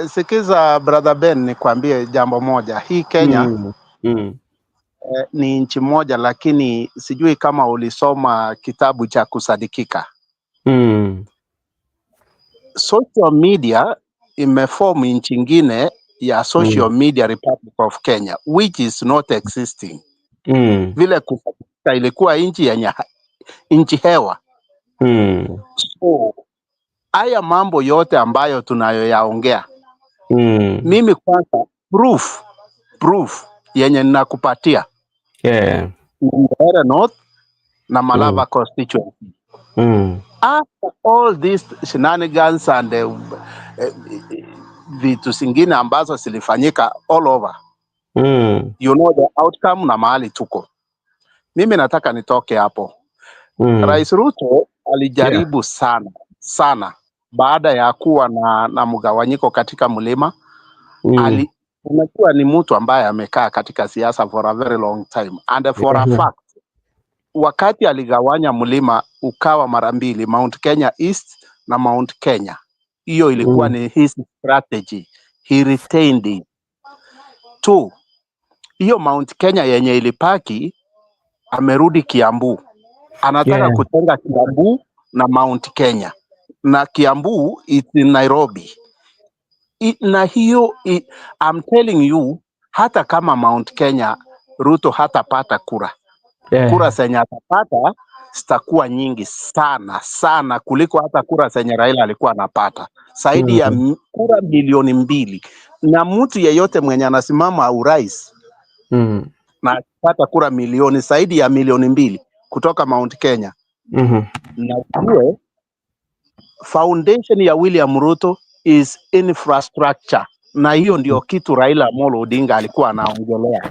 Sikiza brother Ben, nikwambie jambo moja. Hii Kenya ni nchi moja, lakini sijui kama ulisoma kitabu cha kusadikika. Social media imeform nchi ingine ya Social Media Republic of Kenya, which is not existing. Vile kusadikika ilikuwa nchi hewa. So haya mambo yote ambayo tunayoyaongea, mimi kwanza proof yenye ninakupatia North na Malava constituency. After all these shenanigans and vitu zingine ambazo zilifanyika all over, you know the outcome na mahali tuko. Mimi nataka nitoke hapo. Rais Ruto alijaribu sana baada ya kuwa na mgawanyiko katika mlima. Unajua ni mtu ambaye amekaa katika siasa for a very long time, and for a fact wakati aligawanya mlima ukawa mara mbili, Mount Kenya East na Mount Kenya, hiyo ilikuwa ni his strategy, he retained it. Two, hiyo Mount Kenya yenye ilipaki, amerudi Kiambu, anataka kutenga Kiambu na Mount Kenya, na Kiambu is in Nairobi. Na hiyo I'm telling you, hata kama Mount Kenya Ruto hatapata kura, kura zenye atapata zitakuwa nyingi sana kuliko hata kura zenye Raila alikuwa anapata, zaidi ya kura milioni 2. Na mtu yeyote mwenye anasimama urais na atapata kura zaidi ya milioni 2 kutoka Mount Kenya, na hiyo foundation ya William Ruto is infrastructure, na hiyo ndio kitu Raila Amolo Odinga alikuwa anaongelea.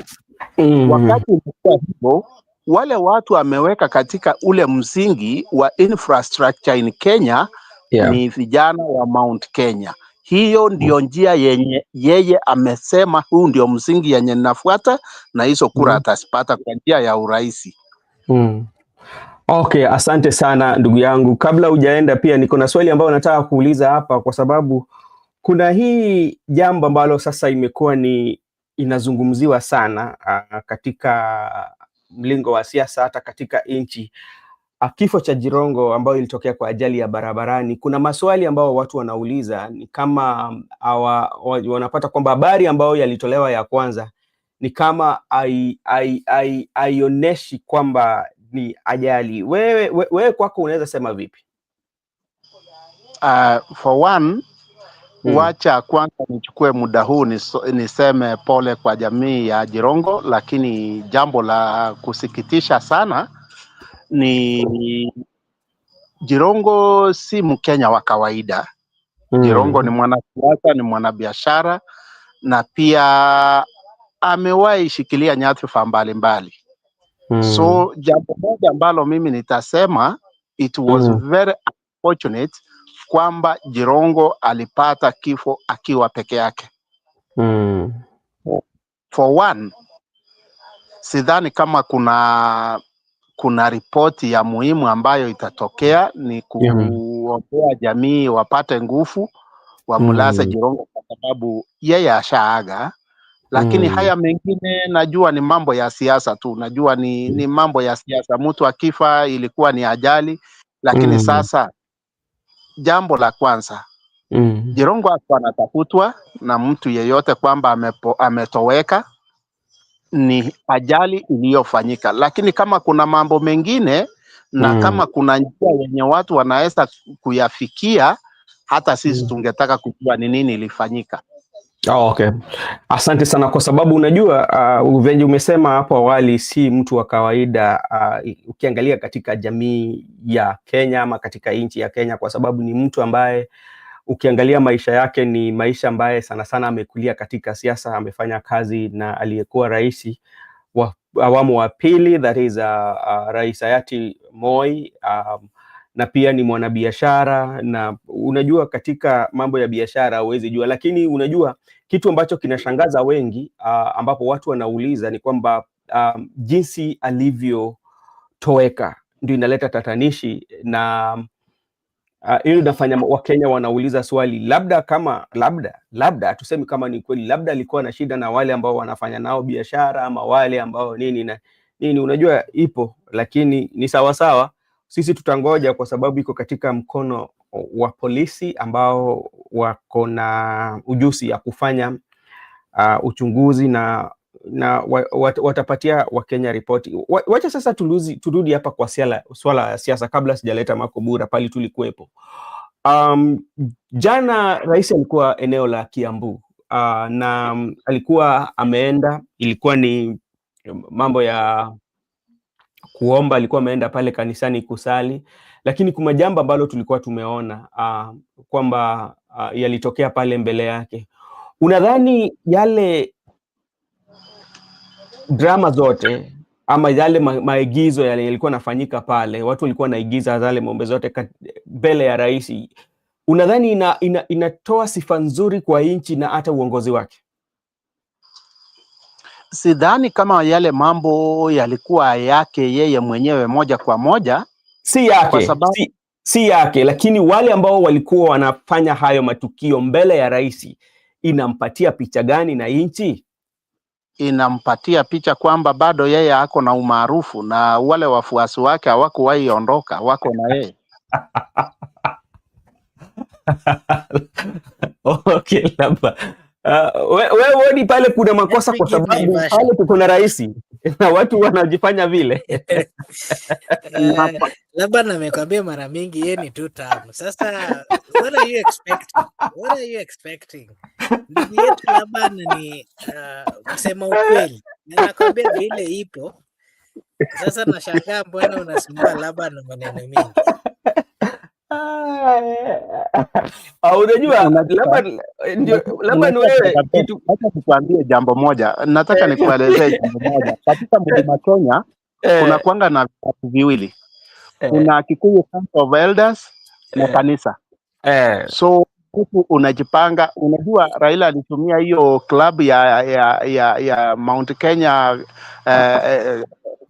Wakati ilikuwa hivyo, wale watu ameweka katika ule msingi wa infrastructure in Kenya ni vijana wa Mount Kenya. Hiyo ndio njia yenye yeye amesema huu ndio msingi yenye ninafuata, na hizo kura atazipata kwa njia ya uraisi. Okay, asante sana ndugu yangu. Kabla hujaenda pia niko na swali ambayo nataka kuuliza hapa, kwa sababu kuna hii jambo ambalo sasa imekuwa ni inazungumziwa sana katika mlingo wa siasa, hata katika nchi. Kifo cha Jirongo ambayo ilitokea kwa ajali ya barabarani. Kuna maswali ambao watu wanauliza, ni kama wanapata kwamba habari ambayo yalitolewa ya kwanza ni kama haionyeshi kwamba ni ajali. Wewe kwako unaweza sema vipi? For one, wacha kwanza nichukue muda huu niseme pole kwa jamii ya Jirongo, lakini jambo la kusikitisha sana ni Jirongo si Mkenya wa kawaida. Jirongo ni mwanasiasa, ni mwanabiashara, na pia amewahi shikilia nyadhifa mbalimbali. So jambo moja ambalo mimi nitasema, it was very unfortunate kwamba Jirongo alipata kifo akiwa peke yake. For one, sidhani kama kuna ripoti ya muhimu ambayo itatokea, ni kuombea jamii wapate nguvu wamulase Jirongo, kwa sababu yeye ashaaga. Lakini haya mengine najua ni mambo ya siasa tu, najua ni mambo ya siasa. Mtu akifa ilikuwa ni ajali, lakini sasa jambo la kwanza, Jirongo hakuwa anatafutwa na mtu yeyote kwamba ametoweka, ni ajali iliyofanyika. Lakini kama kuna mambo mengine na kama kuna njia yenye watu wanaweza kuyafikia, hata sisi tungetaka kujua ni nini ilifanyika. Okay. Asante sana, kwa sababu unajua venye umesema hapo awali, si mtu wa kawaida ukiangalia katika jamii ya Kenya ama katika nchi ya Kenya, kwa sababu ni mtu ambaye ukiangalia maisha yake ni maisha ambaye sana sana amekulia katika siasa, amefanya kazi na aliyekuwa rais wa awamu wa pili, that is rais hayati Moi, na pia ni mwanabiashara, na unajua katika mambo ya biashara huwezi jua, lakini unajua kitu ambacho kinashangaza wengi, ambapo watu wanauliza ni kwamba jinsi alivyotoweka ndio inaleta tatanishi, na hilo nafanya Wakenya wanauliza swali, labda kama labda tuseme kama ni kweli, labda alikuwa na shida na wale ambao wanafanya nao biashara, ama wale ambao nini, unajua ipo, lakini ni sawa. Sisi tutangoja kwa sababu iko katika mkono wa polisi ambao wako na ujuzi ya kufanya uchunguzi na watapatia Wakenya ripoti. Wacha sasa turudi hapa kwa swala ya siasa, kabla sijaleta Makobura pali tulikuwepo. Jana rais alikuwa eneo la Kiambu, na alikuwa ameenda, ilikuwa ni mambo ya kuomba, alikuwa ameenda pale kanisani kusali, lakini kuna jambo ambalo tulikuwa tumeona kwamba yalitokea pale mbele yake. Unadhani yale drama zote ama yale maigizo yale yalikuwa nafanyika pale, watu walikuwa naigiza zale mombe zote mbele ya rais, unadhani inatoa sifa nzuri kwa nchi na hata uongozi wake? Sidhani kama yale mambo yalikuwa yake yeye mwenyewe moja kwa moja, si yake, kwa sababu si yake, lakini wale ambao walikuwa wanafanya hayo matukio mbele ya rais, inampatia picha gani na nchi? Inampatia picha kwamba bado yeye ako na umaarufu na wale wafuasi wake hawakuwahi ondoka, wako na yeye. Okay, labda wewe pale kuna makosa kwa sababu pale tuko na rais na watu wanajifanya vile. Labda namekwambia mara mingi yeye ni tu tamu. Sasa what are you expecting? Ndugu yetu labda ni kusema ukweli. Ninakwambia vile ipo. Sasa nashangaa mbona unasimbua labda na maneno mingi. Unajua labda ni wewe kitu. Acha nikwambie jambo moja. Nataka nikuelezee jambo moja. Katika Mlima Kenya kuna kuanga na vitu viwili. Kuna Kikuyu Council of Elders na kanisa. So huku unajipanga, unajua Raila alitumia hiyo club ya Mount Kenya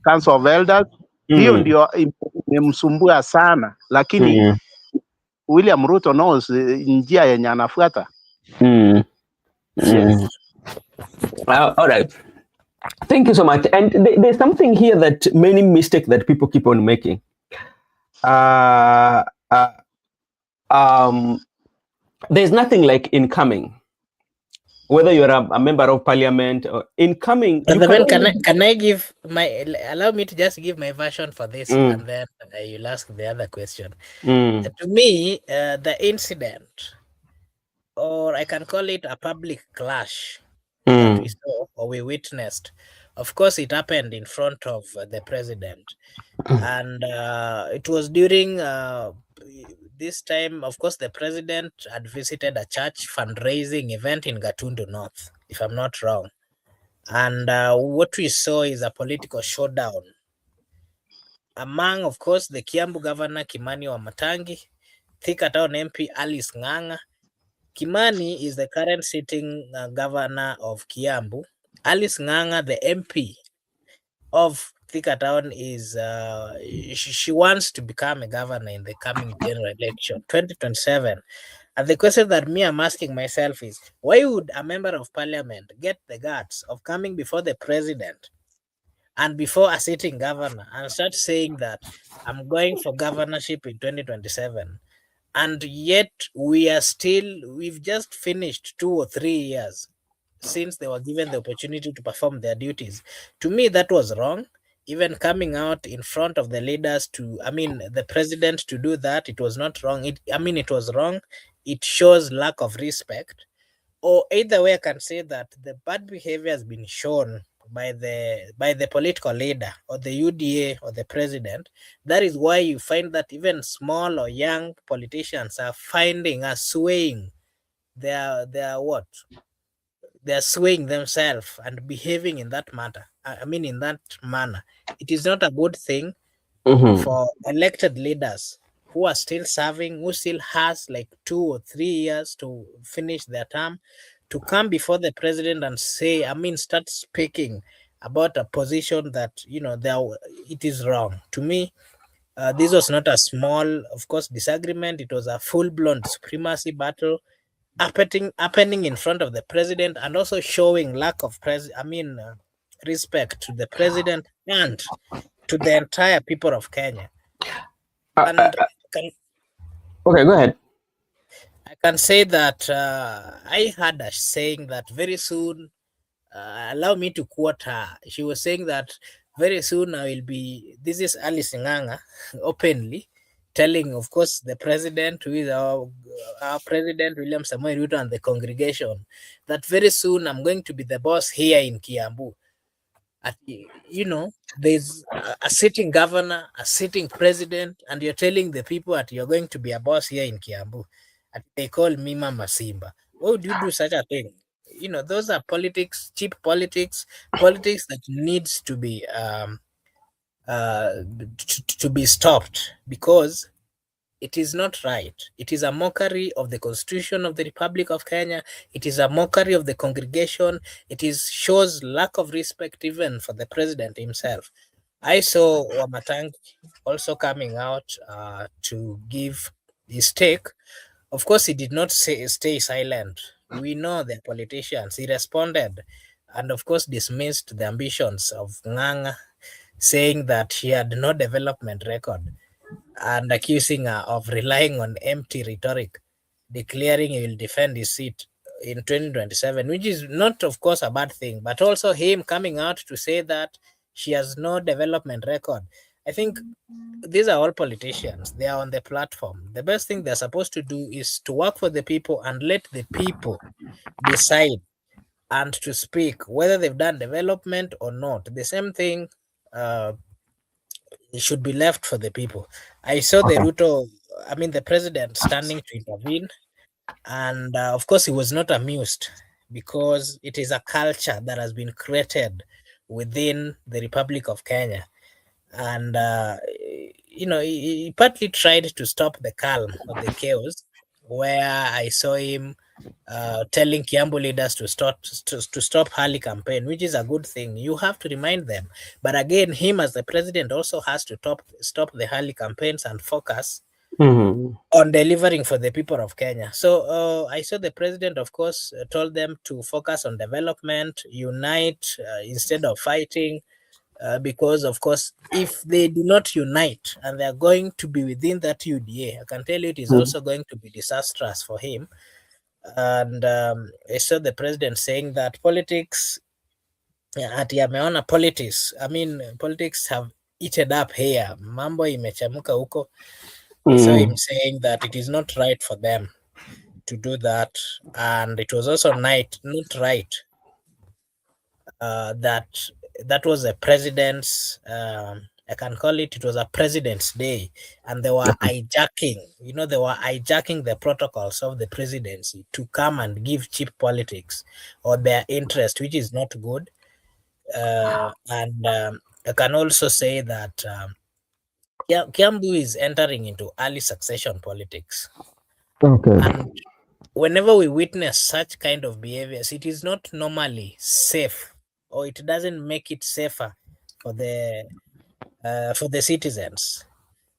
Council of Elders. Hiyo ndio imemsumbua sana, lakini William Ruto knows njia yenye anafuata. All right. Thank you so much. And there's something here that many mistake that people keep on making. There's nothing like incoming. Whether you're a member of parliament or incoming. Can I give allow me to just give my version for this, and then you'll ask the other question. To me, the incident, or I can call it a public clash that we saw or we witnessed. Of course, it happened in front of the president, and it was during this time. Of course, the president had visited a church fundraising event in Gatundu North, if I'm not wrong. And what we saw is a political showdown among, of course, the Kiambu governor, Kimani Wamatangi, Thika Town MP, Alice Ng'ang'a. Kimani is the current sitting governor of Kiambu. Alice Ng'ang'a, the MP of Thika Town, is she wants to become a governor in the coming general election 2027. And the question that I'm asking myself is, why would a member of parliament get the guts of coming before the president and before a sitting governor and start saying that I'm going for governorship in 2027? And yet we've just finished 2 or 3 years since they were given the opportunity to perform their duties. To me, that was wrong. Even coming out in front of the leaders the president to do that, it was not wrong. It was wrong. It shows lack of respect. Or either way, I can say that the bad behavior has been shown by the political leader or the UDA or the president. That is why you find that even small or young politicians are swaying. They are what? They are swaying themselves and behaving in that matter. I mean, in that manner. It is not a good thing for elected leaders who are still serving, who still has like 2 or 3 years to finish their term, to come before the president and say, I mean, start speaking about a position that it is wrong. To me, this was not a small, of course, disagreement. It was a full-blown supremacy battle happening in front of the president, and also showing lack of respect to the president and to the entire people of Kenya. And okay, go ahead. I can say that I had a saying that very soon, allow me to quote her. She was saying that very soon I will be, this is Alice Nganga, openly telling, of course, the president, who is our president, William Samoei Ruto, and the congregation, that very soon I'm going to be the boss here in Kiambu. There's a sitting governor, a sitting president, and you're telling the people that you're going to be a boss here in Kiambu. And they call me Mama Simba. Why would you do such a thing? Those are politics, cheap politics that needs to be to be stopped, because it is not right. It is a mockery of the Constitution of the Republic of Kenya. It is a mockery of the congregation. Shows lack of respect even for the president himself. I saw Wamatang also coming out to give his take. Of course, he did not stay silent. We know the politicians. He responded and, of course, dismissed the ambitions of Nganga, saying that he had no development record, and accusing her of relying on empty rhetoric, declaring he will defend his seat in 2027, which is not, of course, a bad thing, but also him coming out to say that she has no development record. I think these are all politicians. They are on the platform. The best thing they're supposed to do is to work for the people and let the people decide and to speak whether they've done development or not. The same thing should be left for the people. I saw the the president standing to intervene, and of course he was not amused, because it is a culture that has been created within the Republic of Kenya. And he partly tried to stop the calm or the chaos, where I saw him telling Kiambu leaders to stop Hali campaign, which is a good thing. You have to remind them, but again, him as the president also has to stop the Hali campaigns and focus on delivering for the people of Kenya. So I saw the president, of course, told them to focus on development, unite instead of fighting. Because, of course, if they do not unite and they are going to be within that UDA, I can tell you it is also going to be disastrous for him. And I saw the president saying that politics, politics have eaten up here. Mambo imechamuka huko. I saw him saying that it is not right for them to do that. And it was also not right that was a president's, I can call it was a president's day, and they were hijacking the protocols of the presidency to come and give cheap politics or their interest, which is not good. And I can also say that Kiambu is entering into early succession politics. Okay. And whenever we witness such kind of behaviors, it is not normally safe, or it doesn't make it safer for the citizens.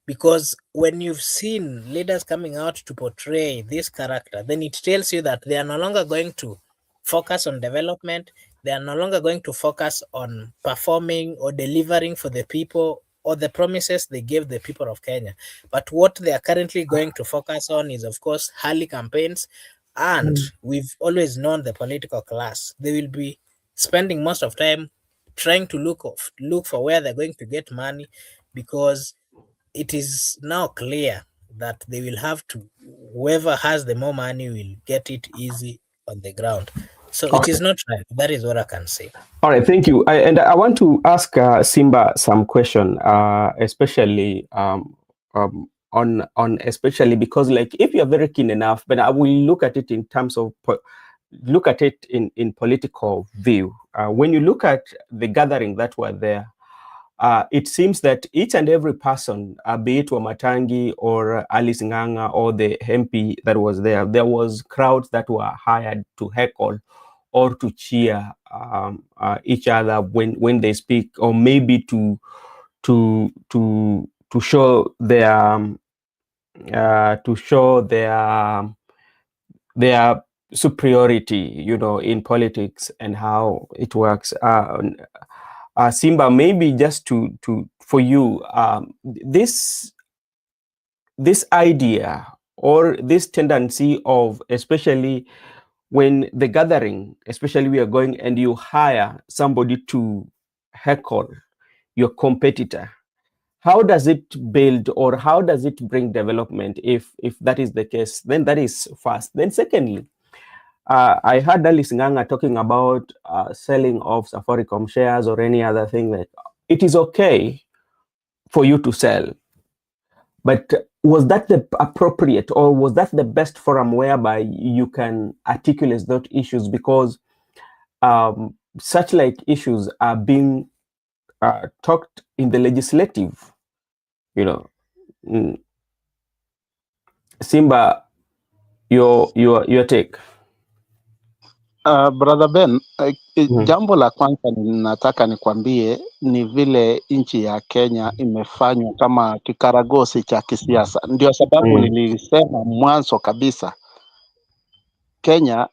Because when you've seen leaders coming out to portray this character, then it tells you that they are no longer going to focus on development. They are no longer going to focus on performing or delivering for the people or the promises they gave the people of Kenya. But what they are currently going to focus on is, of course, Hali campaigns. And we've always known the political class. They will be spending most of time trying to look for where they're going to get money, because it is now clear that whoever has the more money will get it easy on the ground. So it is not right. That is what I can say. All right, thank you. And I want to ask Simba some question, especially on especially because, like, if you're very keen enough, but I will look at it in terms of look at it in political view. When you look at the gathering that were there, it seems that each and every person, be it Wamatangi or Alice Nganga or the MP that was there was crowds that were hired to heckle or to cheer each other when they speak, or maybe to show their superiority, you know, in politics and how it works. Simba, maybe just for you, this idea or this tendency of, especially when the gathering, especially we are going and you hire somebody to heckle your competitor, how does it build or how does it bring development? If that is the case, then that is first. Then secondly, I heard Alice Nganga talking about selling of Safaricom shares or any other thing. That it is okay for you to sell, but was that the appropriate or was that the best forum whereby you can articulate those issues? Because such like issues are being talked in the legislative, you know. Simba, your take. Brother Ben, jambo la kwanza ninataka nikwambie ni vile nchi ya Kenya imefanywa kama kikaragosi cha kisiasa. Ndio sababu nilisema mwanzo kabisa, Kenya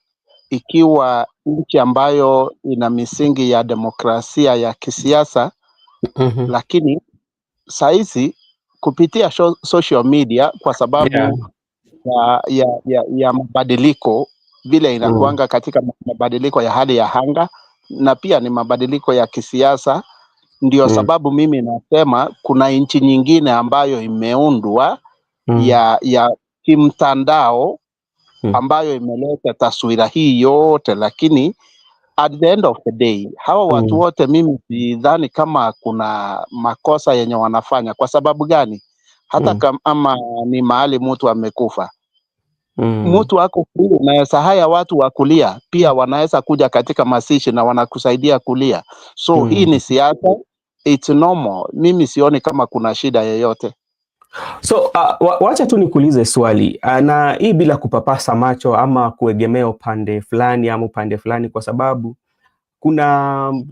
ikiwa nchi ambayo ina misingi ya demokrasia ya kisiasa, lakini saizi kupitia social media kwa sababu ya mabadiliko vile inakuanga katika mabadiliko ya hali ya anga na pia ni mabadiliko ya kisiasa, ndio sababu mimi nasema kuna nchi nyingine ambayo imeundwa ya kimtandao ambayo imeleta taswira hii yote, lakini at the end of the day hawa watu wote mimi sidhani kama kuna makosa yenye wanafanya. Kwa sababu gani? Hata kama ni mahali mtu amekufa, mtu wako free, na haya watu wa kulia pia wanaweza kuja katika masishi na wanakusaidia kulia. So hii ni siasa, it's normal. Mimi sioni kama kuna shida yoyote. So wacha tu nikuulize swali na hii bila kupapasa macho ama kuegemea upande fulani ama upande fulani, kwa sababu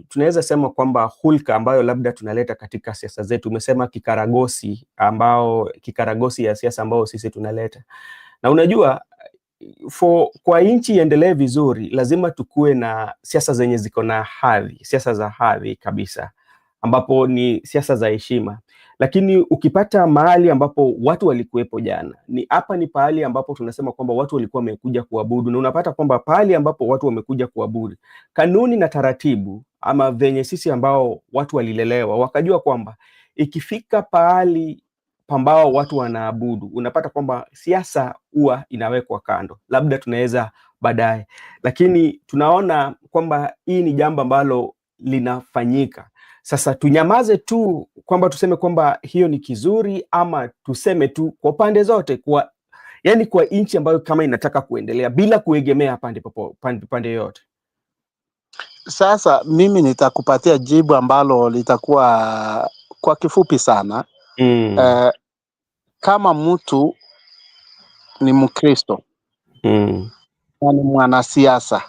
tunaweza sema kwamba hulka ambayo labda tunaleta katika siasa zetu. Umesema kikaragosi ya siasa ambao sisi tunaleta, na unajua kwa nchi iendelee vizuri lazima tukue na siasa zenye ziko na hadhi, siasa za hadhi kabisa, ambapo ni siasa za heshima. Lakini ukipata mahali ambapo watu walikuwepo jana, ni hapa ni pahali ambapo tunasema kwamba watu walikuwa wamekuja kuabudu, na unapata kwamba pahali ambapo watu wamekuja kuabudu, kanuni na taratibu ama venye sisi ambao watu walilelewa wakajua kwamba ikifika pahali ambao watu wanaabudu, unapata kwamba siasa huwa inawekwa kando, labda tunaweza baadaye. Lakini tunaona kwamba hii ni jambo ambalo linafanyika. Sasa tunyamaze tu kwamba tuseme kwamba hiyo ni kizuri, ama tuseme tu kwa pande zote, yani kwa nchi ambayo kama inataka kuendelea bila kuegemea pande yote? Sasa mimi nitakupatia jibu ambalo litakuwa kwa kifupi sana. Kama mtu ni Mkristo na ni mwanasiasa,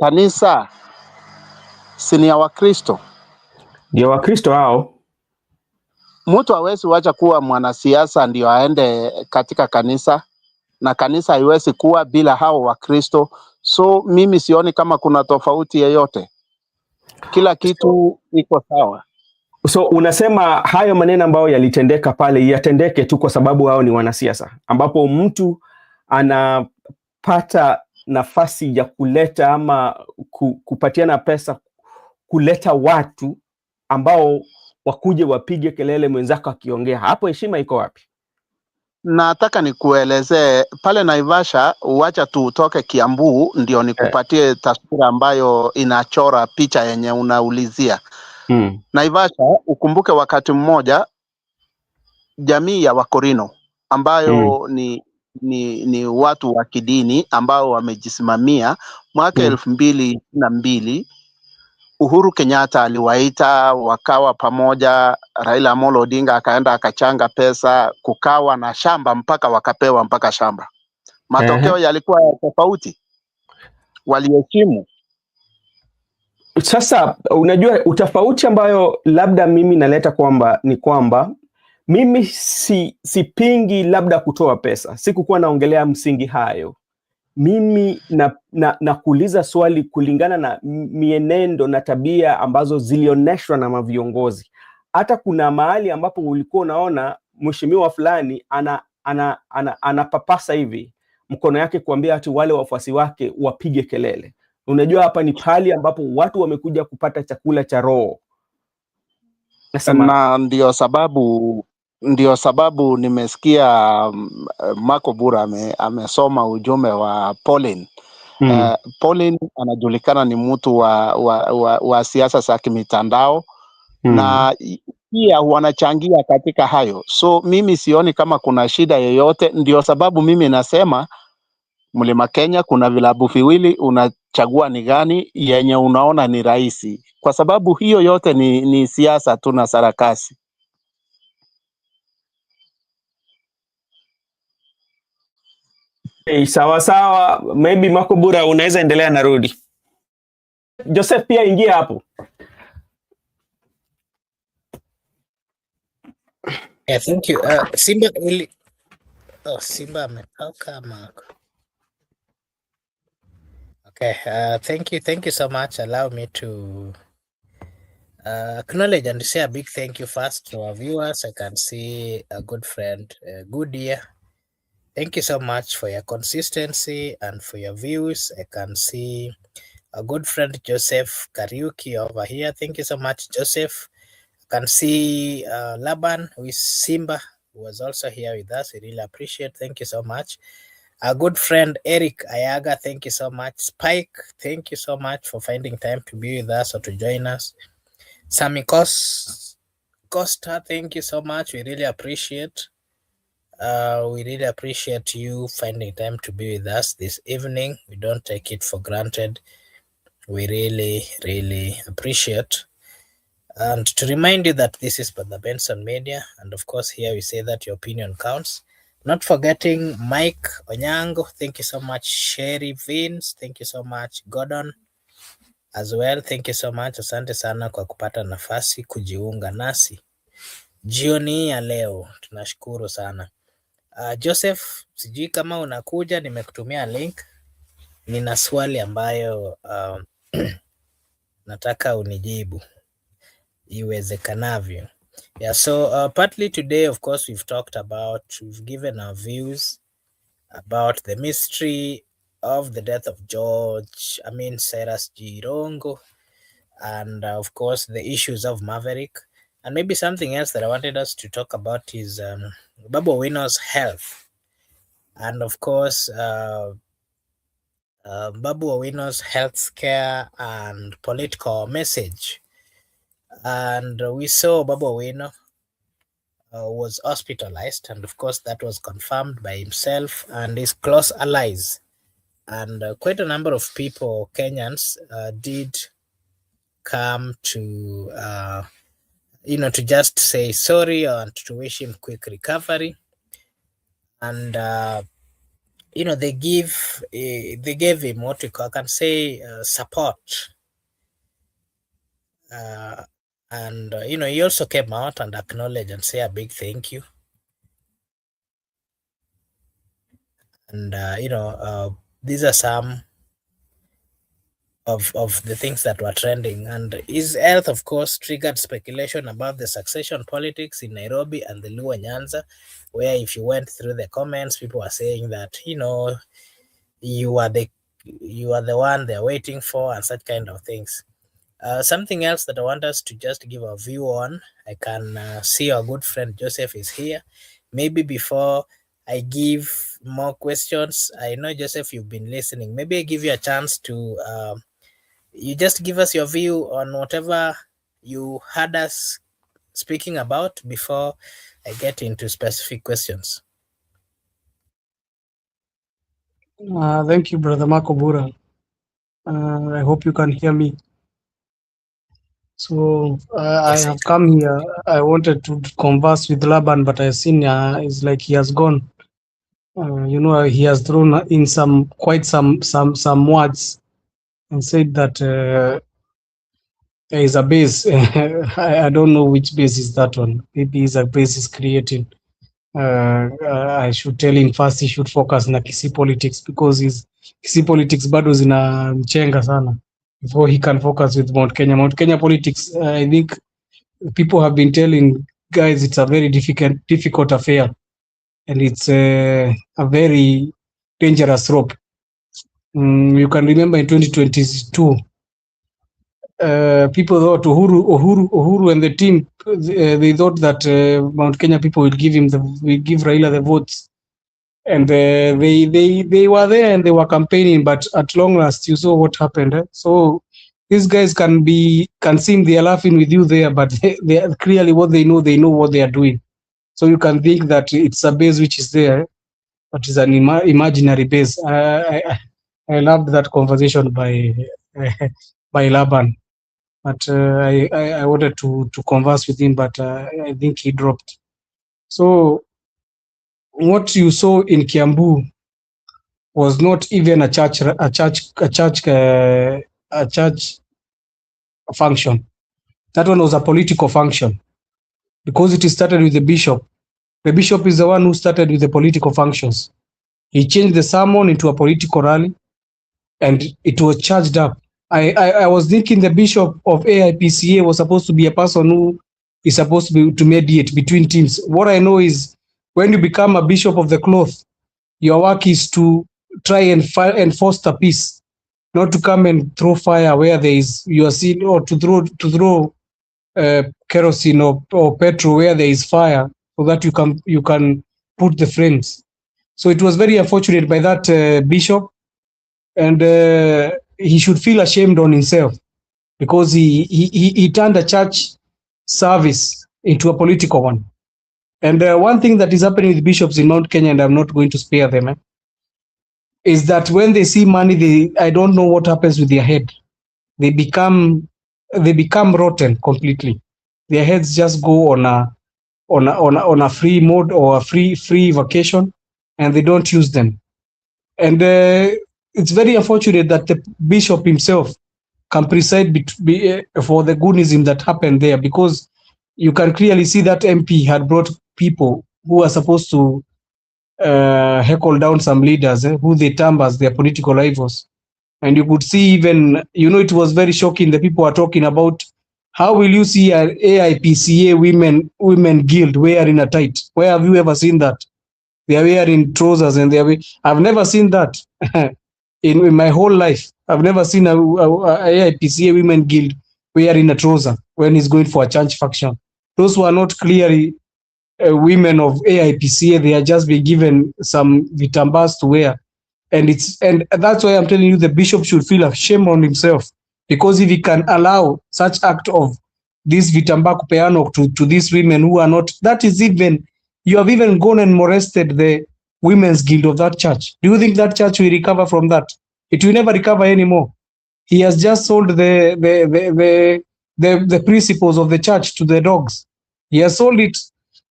kanisa si ni ya Wakristo? Ndio Wakristo hao. Mtu hawezi wacha kuwa mwanasiasa ndio aende katika kanisa, na kanisa haiwezi kuwa bila hao Wakristo. So mimi sioni kama kuna tofauti yoyote, kila kitu iko sawa. So unasema hayo maneno ambayo yalitendeka pale yatendeke tu kwa sababu hao ni wanasiasa, ambapo mtu anapata nafasi ya kuleta ama kupatiana pesa kuleta watu ambao wakuje wapige kelele mwenzako akiongea, hapo heshima iko wapi? nataka nikuelezee pale Naivasha, wacha tutoke Kiambu ndio nikupatie taswira ambayo inachora picha yenye unaulizia. Naivasha, ukumbuke wakati mmoja jamii ya Wakorino ambayo ni watu wa kidini ambao wamejisimamia mwaka 2022 Uhuru Kenyatta aliwaita wakawa pamoja, Raila Amolo Odinga akaenda akachanga pesa, kukawa na shamba mpaka wakapewa mpaka shamba. Matokeo yalikuwa tofauti, waliheshimu. Sasa unajua utofauti ambayo labda mimi naleta ni kwamba mimi sipingi labda kutoa pesa, sikukuwa naongelea msingi hayo. Mimi nakuuliza swali kulingana na mienendo na tabia ambazo zilioneshwa na maviongozi. Hata kuna mahali ambapo ulikuwa unaona mheshimiwa fulani anapapasa hivi mkono yake kuambia ati wale wafuasi wake wapige kelele. Unajua hapa ni pali ambapo watu wamekuja kupata chakula cha roho. Na ndio sababu nimesikia Marco Bura amesoma ujumbe wa Pauline. Pauline anajulikana ni mtu wa siasa za kimitandao na pia wanachangia katika hayo. So mimi sioni kama kuna shida yoyote, ndio sababu mimi nasema Mlima Kenya kuna vilabu viwili, unachagua ni gani yenye unaona ni rahisi, kwa sababu hiyo yote ni siasa tu na sarakasi. Sawa sawa, maybe Marco Bura unaweza endelea, narudi. Joseph pia ingia hapo. Yeah, thank you. Simba Simba ametoka Marco. Okay, thank you so much. Allow me to acknowledge and say a big thank you first to our viewers. I can see a good friend, Good Year. Thank you so much for your consistency and for your views. I can see a good friend, Joseph Kariuki, over here. Thank you so much, Joseph. I can see Laban, who is Simba, who was also here with us. We really appreciate. Thank you so much. Our good friend Eric Ayaga, thank you so much. Spike, thank you so much for finding time to be with us or to join us. Sammy Costa, thank you so much. We really appreciate. We really appreciate you finding time to be with us this evening. We don't take it for granted. We really, really appreciate. And to remind you that this is Brother Benson Media, and of course here we say that your opinion counts. Not forgetting Mike Onyango, thank you so much. Sherry Vince, thank you so much. Gordon as well, thank you so much. Asante sana kwa kupata nafasi kujiunga nasi jioni ya leo, tunashukuru sana. Joseph, sijui kama unakuja, nimekutumia link. Nina swali ambayo nataka unijibu iwezekanavyo. Yeah, so partly today, of course, we've given our views about the mystery of the death of Cyrus Jirongo, and of course the issues of Maverick. And maybe something else that I wanted us to talk about is Babu Owino's health, and of course Babu Owino's health care and political message. And we saw Babu Owino was hospitalized, and of course that was confirmed by himself and his close allies. And quite a number of people, Kenyans, did come to to just say sorry and to wish him quick recovery. And they gave him what I can say support. And he also came out and acknowledged and say a big thank you. And these are some of the things that were trending. And his health, of course, triggered speculation about the succession politics in Nairobi and the Luo Nyanza, where if you went through the comments, people were saying that you are the one they're waiting for, and such kind of things. Something else that I want us to just give a view on, I can see our good friend Joseph is here. Maybe before I give more questions. I know, Joseph, you've been listening. Maybe I give you a chance to you just give us your view on whatever you had us speaking about before I get into specific questions. Thank you, Brother Makobura. I hope you can hear me. So I have come here. I wanted to converse with Laban, but I seen it's like he has gone. You know, he has thrown in some words and said that there is a base. I don't know which base is that one. Maybe it's a base is creating. I should tell him first he should focus na Kisii politics, because Kisii politics bado zina mchenga sana before he can focus with Mount Kenya. Mount Kenya politics, I think people have been telling guys it's a very difficult affair, and it's a very dangerous rope. You can remember in 2022, people thought Uhuru and the team, they thought that Mount Kenya people will give Raila the votes, and they were there and they were campaigning, but at long last you saw what happened. So these guys can seem they are laughing with you there, but they are clearly what they know what they are doing. So you can think that it's a base which is there, but it's an imaginary base. I loved that conversation by Laban, but I wanted to converse with him, but I think he dropped. So what you saw in Kiambu was not even a church function. That one was a political function, because it started with the bishop. The bishop is the one who started with the political functions. He changed the sermon into a political rally, and it was charged up. I was thinking the bishop of AIPCA was supposed to be a person who is supposed to mediate between teams. What I know is, when you become a bishop of the cloth, your work is to try and foster peace, not to come and throw fire where there is you are seen, or to throw kerosene or petrol where there is fire, so that you can put the flames. So it was very unfortunate by that bishop, and he should feel ashamed on himself, because he turned a church service into a political one. And one thing that is happening with bishops in Mount Kenya, and I'm not going to spare them, is that when they see money, I don't know what happens with their head. They become rotten completely. Their heads just go on a free mode, or a free vacation, and they don't use them. And it's very unfortunate that the bishop himself can preside for the goonism that happened there, because you can clearly see that MP had brought people who are supposed to heckle down some leaders who they term as their political rivals. And you could see even, it was very shocking. The people are talking about, how will you see an AIPCA women guild wearing a tight? Where have you ever seen that? They are wearing trousers, and I've never seen that in my whole life. I've never seen a AIPCA women guild wearing a trouser when he's going for a church function. Those who are not clearly women of AIPCA, they are just being given some vitambas to wear. And that's why I'm telling you, the bishop should feel ashamed on himself, because if he can allow such act of this vitamba kupeano to these women who are not, that is even, you have even gone and molested the women's guild of that church. Do you think that church will recover from that? It will never recover anymore. He has just sold the principles of the church to the dogs. He has sold it.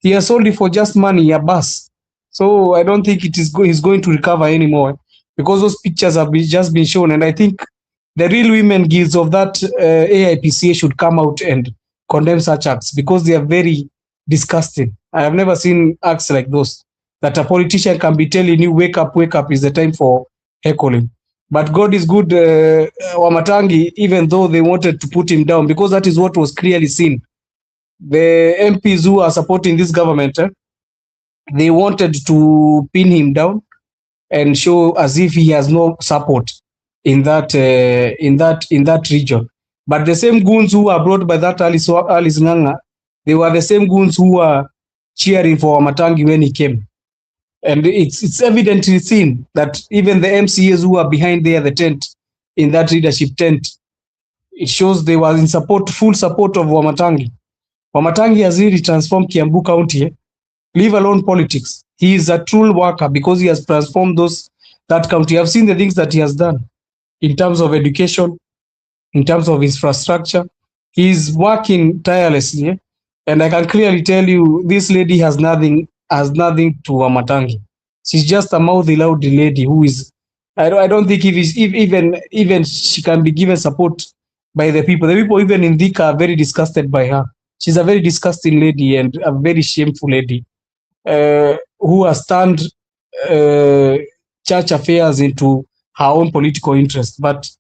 He has sold it for just money, a bus. So I don't think he's going to recover anymore, because those pictures have just been shown. And I think the real women guilds of that AIPCA should come out and condemn such acts, because they are very disgusting. I have never seen acts like those, that a politician can be telling you, wake up, is the time for heckling. But God is good, Wamatangi, even though they wanted to put him down, because that is what was clearly seen. The MPs who are supporting this government, they wanted to pin him down and show as if he has no support in that region. But the same goons who are brought by that Alice Nganga, they were the same goons who were cheering for Wamatangi when he came. And it's evidently seen that even the MCAs who are behind there, the tent, in that leadership tent, it shows they were in support, full support of Wamatangi. Wamatangi has really transformed Kiambu County, leave alone politics. He is a true worker because he has transformed that county. I've seen the things that he has done in terms of education, in terms of infrastructure. He's working tirelessly, and I can clearly tell you this lady has nothing to Wamatangi. She's just a mouthy loud lady who is, I don't think if even she can be given support by the people. The people even in Thika are very disgusted by her. She's a very disgusting lady and a very shameful lady who has turned church affairs into her own political interest. But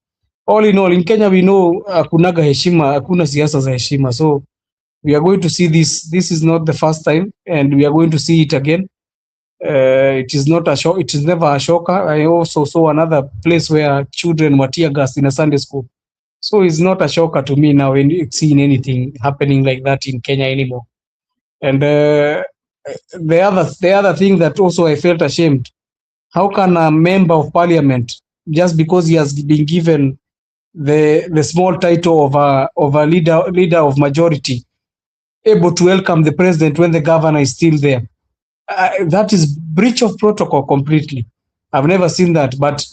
all in all, in Kenya, we know hakunaga heshima, hakuna siasa za heshima. So we are going to see this. This is not the first time, and we are going to see it again. It is not a shock. It is never a shocker. I also saw another place where children were tear gassed in a Sunday school. So it's not a shocker to me now when seeing anything happening like that in Kenya anymore. And the other thing that also I felt ashamed. How can a member of parliament, just because he has been given the small title of a leader of majority, able to welcome the president when the governor is still there? That is breach of protocol completely. I've never seen that. But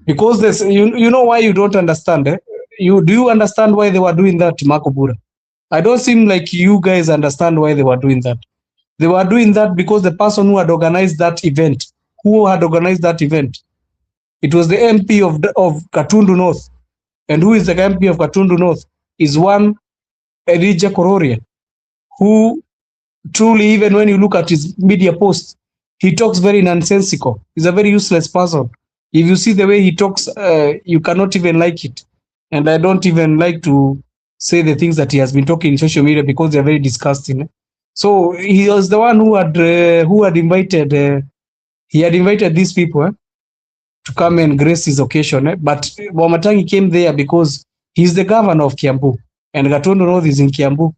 because there's, you know why you don't understand? Do you understand why they were doing that, Makobura? I don't seem like you guys understand why they were doing that. They were doing that because the person who had organized that event, it was the MP of Katundu North. And who is the MP of Katundu North? Is one Elijah Kororia, who truly, even when you look at his media posts, he talks very nonsensical. He's a very useless person. If you see the way he talks, you cannot even like it. And I don't even like to say the things that he has been talking in social media because they're very disgusting. So he was the one who had invited these people to come and grace his occasion. But Wamatangi came there because he's the governor of Kiambu, and Gatundu North is in Kiambu.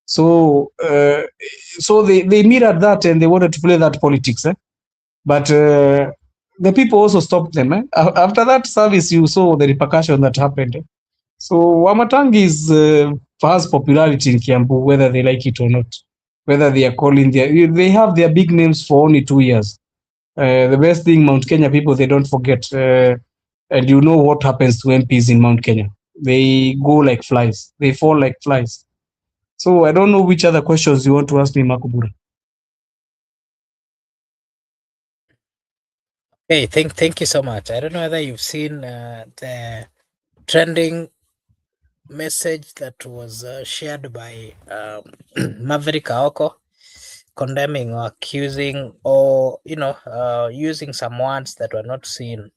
So they mirrored that and they wanted to play that politics. But the people also stopped them. After that service, you saw the repercussion that happened. So Wamatangi has popularity in Kiambu, whether they like it or not. Whether they are calling they have their big names for only 2 years. The best thing, Mount Kenya people, they don't forget. And you know what happens to MPs in Mount Kenya. They go like flies. They fall like flies. So I don't know which other questions you want to ask me, Makubura. Hey, thank you so much. I don't know whether you've seen the trending message that was shared by Maverick Aoko, condemning or accusing or using some words that were not seen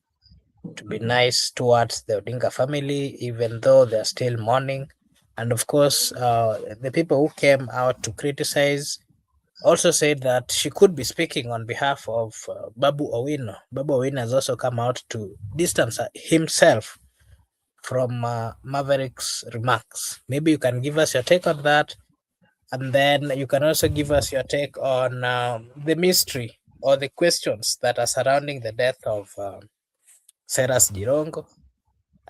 to be nice towards the Odinga family, even though they're still mourning. And of course, the people who came out to criticize also said that she could be speaking on behalf of Babu Owino. Babu Owino has also come out to distance himself from Maverick's remarks. Maybe you can give us your take on that, and then you can also give us your take on the mystery or the questions that are surrounding the death of Seras Jirongo.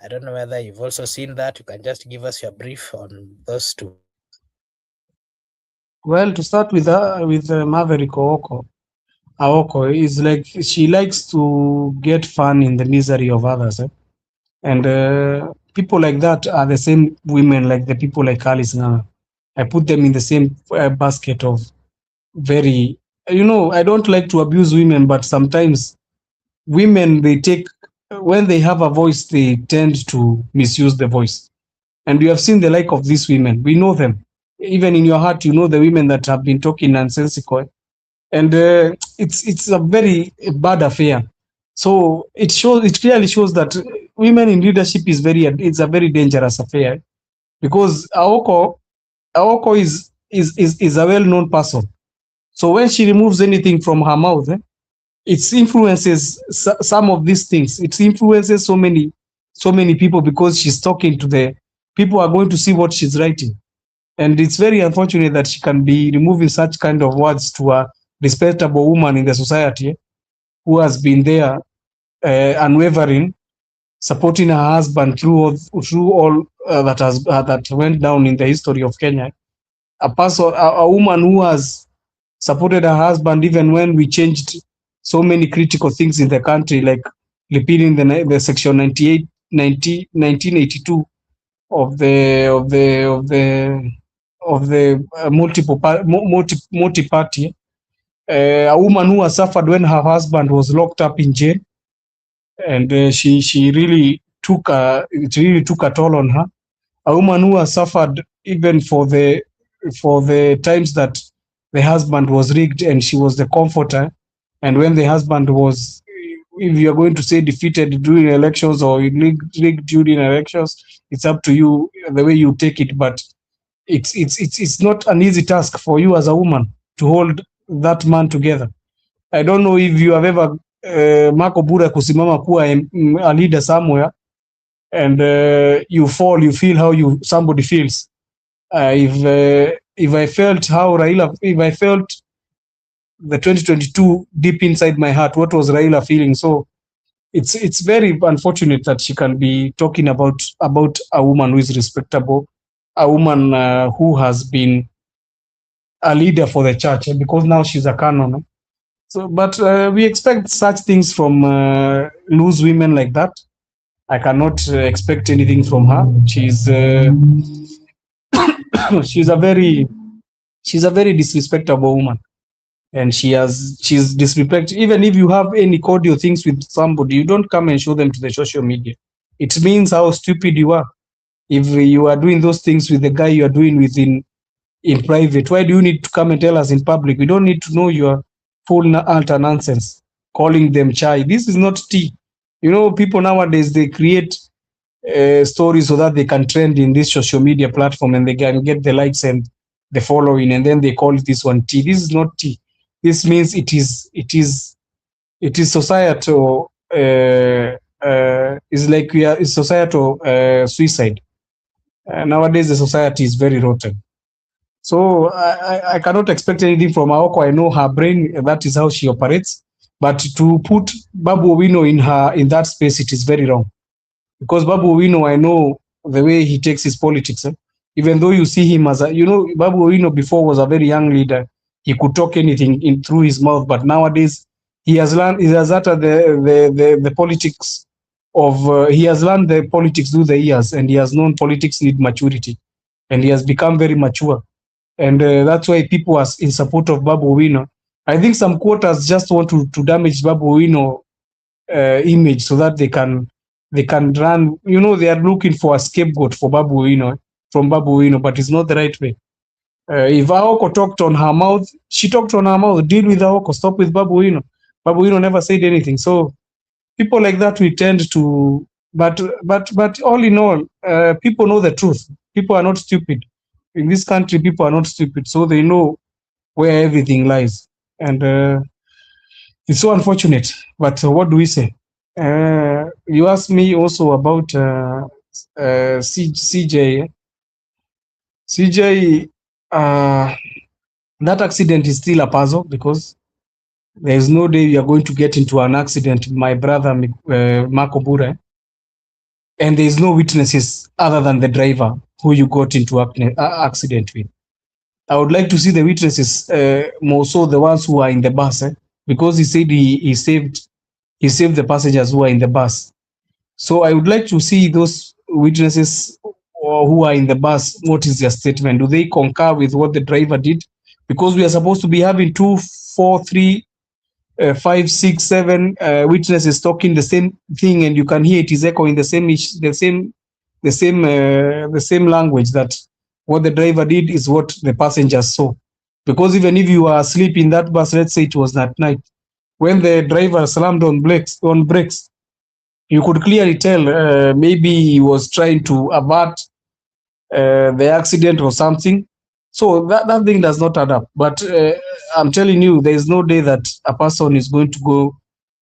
I don't know whether you've also seen that. You can just give us your brief on those two. Well, to start with Maverick Aoko is like she likes to get fun in the misery of others. And people like that are the same women like the people like Alice Ng'ang'a. I put them in the same basket of very, I don't like to abuse women, but sometimes women, when they have a voice, they tend to misuse the voice. And you have seen the like of these women. We know them. Even in your heart, you know the women that have been talking nonsensical. And it's a very bad affair. So it clearly shows that women in leadership it's a very dangerous affair, because Aoko is a well-known person. So when she removes anything from her mouth, it influences some of these things. It influences so many people, because she's talking to the people are going to see what she's writing. And it's very unfortunate that she can be removing such kind of words to a respectable woman in the society. who has been there unwavering, supporting her husband through all that went down in the history of Kenya. A woman who has supported her husband even when we changed so many critical things in the country, like repealing the section 1982 of the multi-party. A woman who has suffered when her husband was locked up in jail, and she really took a toll on her. A woman who has suffered even for the times that the husband was rigged and she was the comforter. And when the husband was, if you are going to say defeated during elections or rigged during elections, it's up to you the way you take it. But it's not an easy task for you as a woman to hold that man together. I don't know if you have ever Marco Bura kusimama kuwa a leader somewhere, and you fall, you feel how somebody feels. If I felt how Raila, if I felt the 2022 deep inside my heart, what was Raila feeling? So it's very unfortunate that she can be talking about a woman who is respectable, a woman who has been a leader for the church, because now she's a canon. So, but we expect such things from loose women like that. I cannot expect anything from her. She's she's a very disrespectable woman, and she's disrespect. Even if you have any cordial things with somebody, you don't come and show them to the social media. It means how stupid you are. If you are doing those things with the guy you are doing with in private, why do you need to come and tell us in public? We don't need to know your full alter nonsense, calling them chai. This is not tea. You know, people nowadays, they create stories so that they can trend in this social media platform and they can get the likes and the following, and then they call this one tea. This is not tea. This means it is societal. It's like it's societal suicide. Nowadays, the society is very rotten. So I cannot expect anything from Aoko. I know her brain, that is how she operates. But to put Babu Owino in that space, it is very wrong. Because Babu Owino, I know the way he takes his politics. Even though you see him as a, Babu Owino before was a very young leader. He could talk anything through his mouth. But nowadays, he has uttered the politics of, he has learned the politics through the years, and he has known politics need maturity. And he has become very mature. And that's why people are in support of Babu Owino. I think some quarters just want to damage Babu Owino image so that they can run. They are looking for a scapegoat for Babu Owino, from Babu Owino, but it's not the right way. If Aoko talked on her mouth, she talked on her mouth. Deal with Aoko. Stop with Babu Owino. Babu Owino never said anything. So people like that, we tend to. But all in all, people know the truth. People are not stupid. In this country, people are not stupid, so they know where everything lies. And it's so unfortunate. But what do we say? You asked me also about CJ. CJ, that accident is still a puzzle, because there is no day you are going to get into an accident with my brother, Marco Bure, and there is no witnesses other than the driver who you got into accident with. I would like to see the witnesses, more so the ones who are in the bus, because he said he saved the passengers who are in the bus. So I would like to see those witnesses who are in the bus. What is their statement? Do they concur with what the driver did? Because we are supposed to be having 2, 4, 3, 5, 6, 7 witnesses talking the same thing, and you can hear it is echoing the same language, that what the driver did is what the passengers saw. Because even if you are asleep in that bus, let's say it was at night, when the driver slammed on brakes, you could clearly tell maybe he was trying to avert the accident or something. So that thing does not add up. But I'm telling you, there is no day that a person is going to go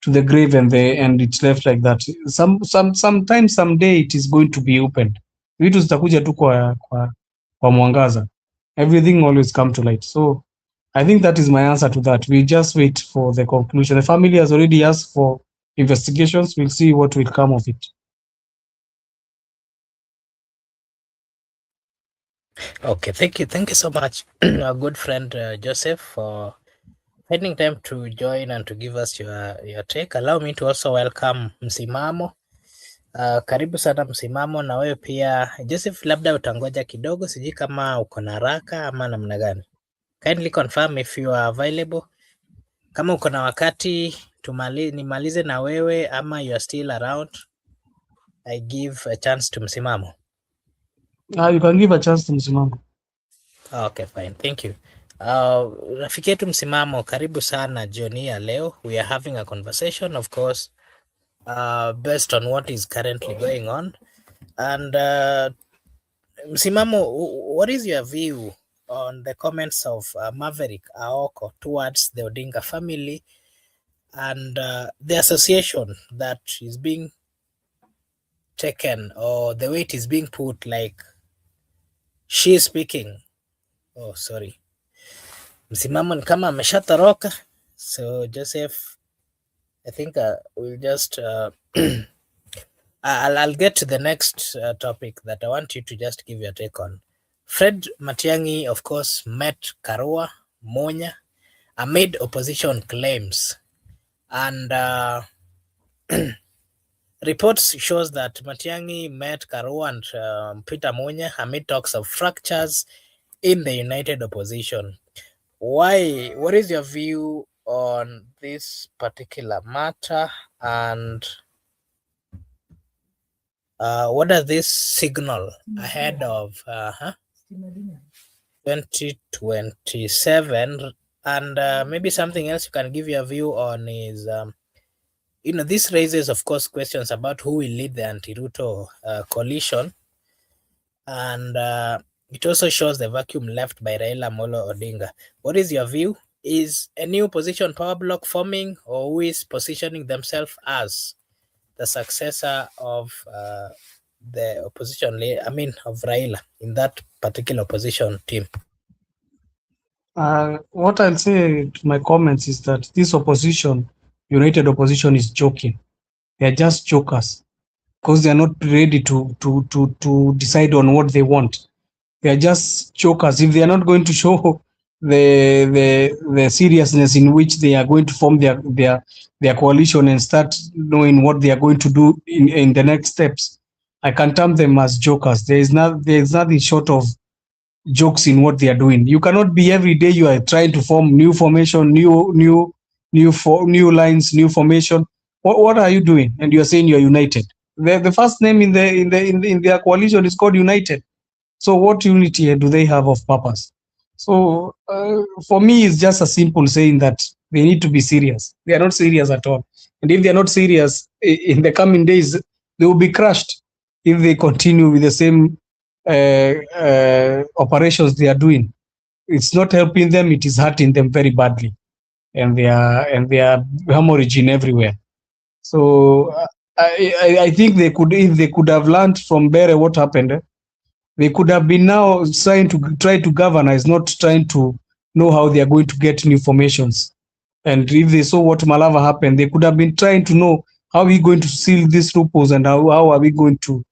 to the grave and it's left like that. Sometime, someday it is going to be opened. Vitu zitakuja tu kwa mwangaza. Everything always come to light. So I think that is my answer to that. We just wait for the conclusion. The family has already asked for investigations. We'll see what will come of it. Okay, thank you so much, our good friend Joseph, for finding time to join and to give us your take. Allow me to also welcome Msimamo. Karibu sana Msimamo, na wewe pia Joseph, labda utangoja kidogo, sijui kama uko na haraka ama namna gani. Kindly confirm if you are available. Kama uko na wakati nimalize na wewe ama you are still around, I give a chance to Msimamo. You can give a chance to Msimamo. Okay, fine. Thank you. Rafiki yetu Msimamo, karibu sana jioni ya leo. We are having a conversation, of course, based on what is currently going on. And Msimamo, what is your view on the comments of Maverick Aoko towards the Odinga family and the association that is being taken, or the way it is being put, like she is speaking? Oh, sorry. Msimamo ni kama ameshatoroka. So Joseph, I think we'll just I'll get to the next topic that I want you to just give your take on. Fred Matiang'i, of course, met Karua Monya amid opposition claims, and reports shows that Matiang'i met Karua and Peter Monya amid talks of fractures in the united opposition. Why? What is your view on this particular matter, and what does this signal ahead of 2027? And maybe something else you can give your view on is, this raises, of course, questions about who will lead the anti-Ruto coalition, and it also shows the vacuum left by Raila Amolo Odinga. What is your view? Is a new opposition power block forming, or who is positioning themselves as the successor of the opposition, of Raila in that particular opposition team? What I'll say to my comments is that this opposition, united opposition, is joking. They are just jokers because they are not ready to decide on what they want. They are just jokers. If they are not going to show the seriousness in which they are going to form their coalition and start knowing what they are going to do in the next steps, I can term them as jokers. There is nothing short of jokes in what they are doing. You cannot be every day you are trying to form new formation, new lines, new formation. What are you doing? And you are saying you are united. The first name in their coalition is called United. So what unity do they have of purpose? So for me, it's just a simple saying that they need to be serious. They are not serious at all. And if they are not serious, in the coming days, they will be crushed if they continue with the same operations they are doing. It's not helping them, it is hurting them very badly. And they are hemorrhaging everywhere. So I think if they could have learned from Bere what happened, they could have been now trying to governize, not trying to know how they are going to get new formations. And if they saw what Malava happened, they could have been trying to know how are we going to seal these loopholes and how are we going to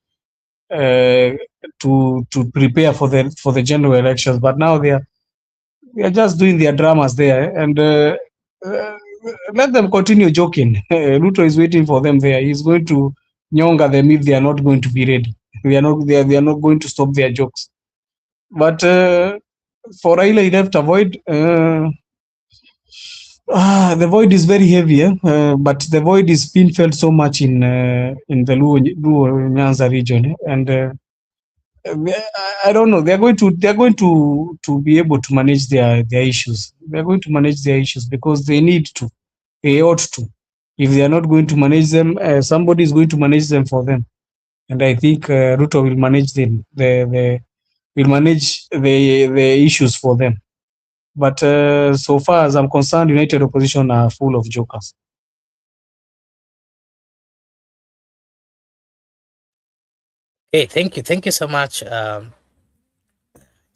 prepare for the general elections. But now they are just doing their dramas there, and let them continue joking. Ruto is waiting for them there. He's going to nyonga them if they are not going to be ready. They are not going to stop their jokes. But for Raila, he left a void. The void is very heavy, but the void is being felt so much in the Luo Nyanza region, and I don't know. They're going to be able to manage their issues. They're going to manage their issues because they need to. They ought to. If they are not going to manage them, somebody is going to manage them for them. And I think Ruto will manage them. Will manage the issues for them. But so far as I'm concerned, united opposition are full of jokers. Okay, thank you so much,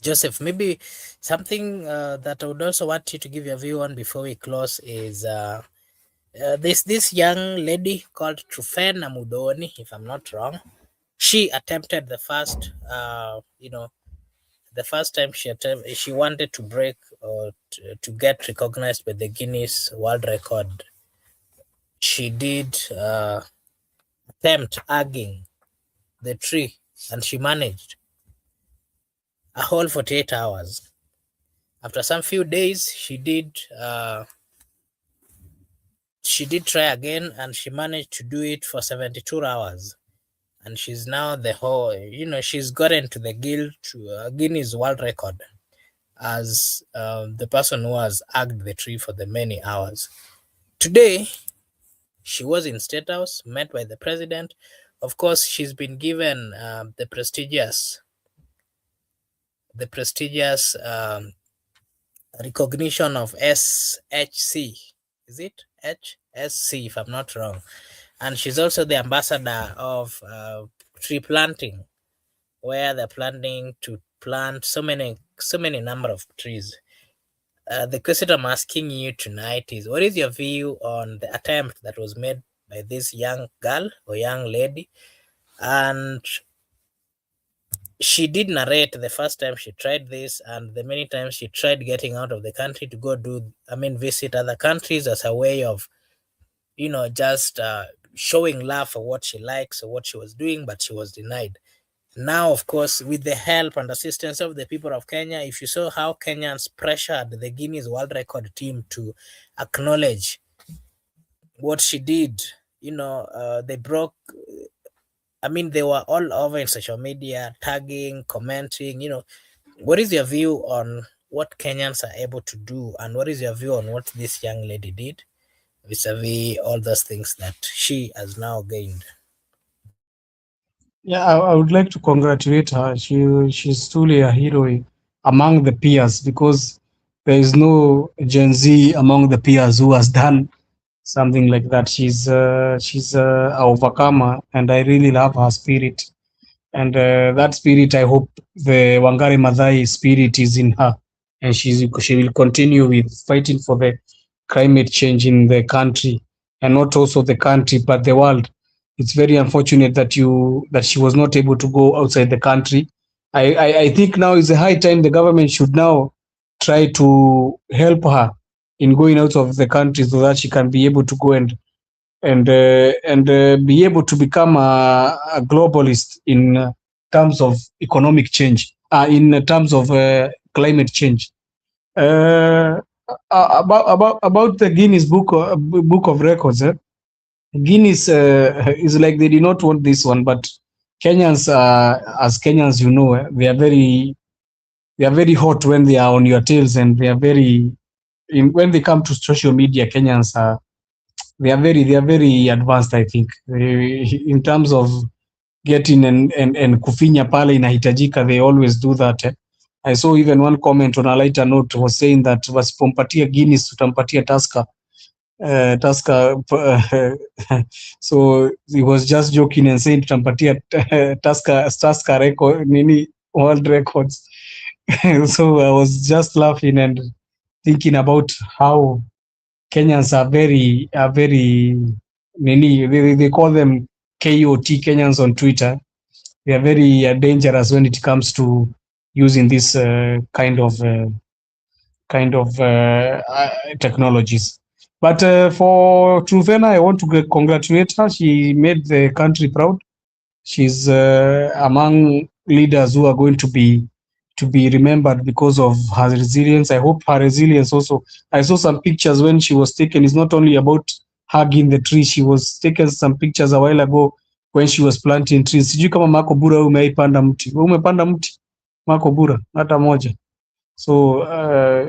Joseph, maybe something that I would also want you to give your view on before we close is this young lady called Trufena Mudoni, if I'm not wrong. She attempted the first, the first time she wanted to break or to get recognized by the Guinness World Record. She did attempt hugging the tree, and she managed a whole 48 hours. After some few days, she did try again, and she managed to do it for 72 hours. And she's now the whole, she's gotten to the Guinness World Record as the person who has hugged the tree for the many hours. Today, she was in State House, met by the president. Of course, she's been given the prestigious recognition of SHC. Is it HSC, if I'm not wrong? And she's also the ambassador of tree planting, where they're planning to plant so many number of trees. The question I'm asking you tonight is, what is your view on the attempt that was made by this young girl or young lady? And she did narrate the first time she tried this and the many times she tried getting out of the country to go visit other countries as a way of, just showing love for what she likes or what she was doing, but she was denied. Now, of course, with the help and assistance of the people of Kenya, if you saw how Kenyans pressured the Guinness World Record team to acknowledge what she did, they broke. They were all over in social media, tagging, commenting. What is your view on what Kenyans are able to do, and what is your view on what this young lady did vis-a-vis all those things that she has now gained? Yeah, I would like to congratulate her. She's truly a hero among the peers, because there is no Gen Z among the peers who has done something like that. She's a overcomer, and I really love her spirit. And that spirit, I hope the Wangari Maathai spirit is in her, and she will continue with fighting for the climate change in the country, and not also the country but the world. It's very unfortunate that she was not able to go outside the country. I think now is the high time the government should now try to help her in going out of the country, so that she can be able to go and be able to become a globalist in terms of economic change, in terms of climate change. About the Guinness Book of Records, Guinness is like they did not want this one, but Kenyans, as Kenyans, they are very hot when they are on your tails, and they are when they come to social media. Kenyans are they are very advanced, I think, in terms of getting and kufinya pale inahitajika. They always do that. I saw even one comment on a lighter note was saying that wasipompatia Guinness tutampatia Tusker. So he was just joking and saying tutampatia Tusker record nini world records. So I was just laughing and thinking about how Kenyans are very they call them KOT, Kenyans on Twitter. They are very dangerous when it comes to using this kind of technologies. But for Trufena, I want to congratulate her. She made the country proud. She's among leaders who are going to be remembered because of her resilience. I hope her resilience also. I saw some pictures when she was taken. It's not only about hugging the tree. She was taken some pictures a while ago when she was planting trees. Sijui kama Marco Bura umeipanda mti. Umepanda mti Marco Bura hata moja. So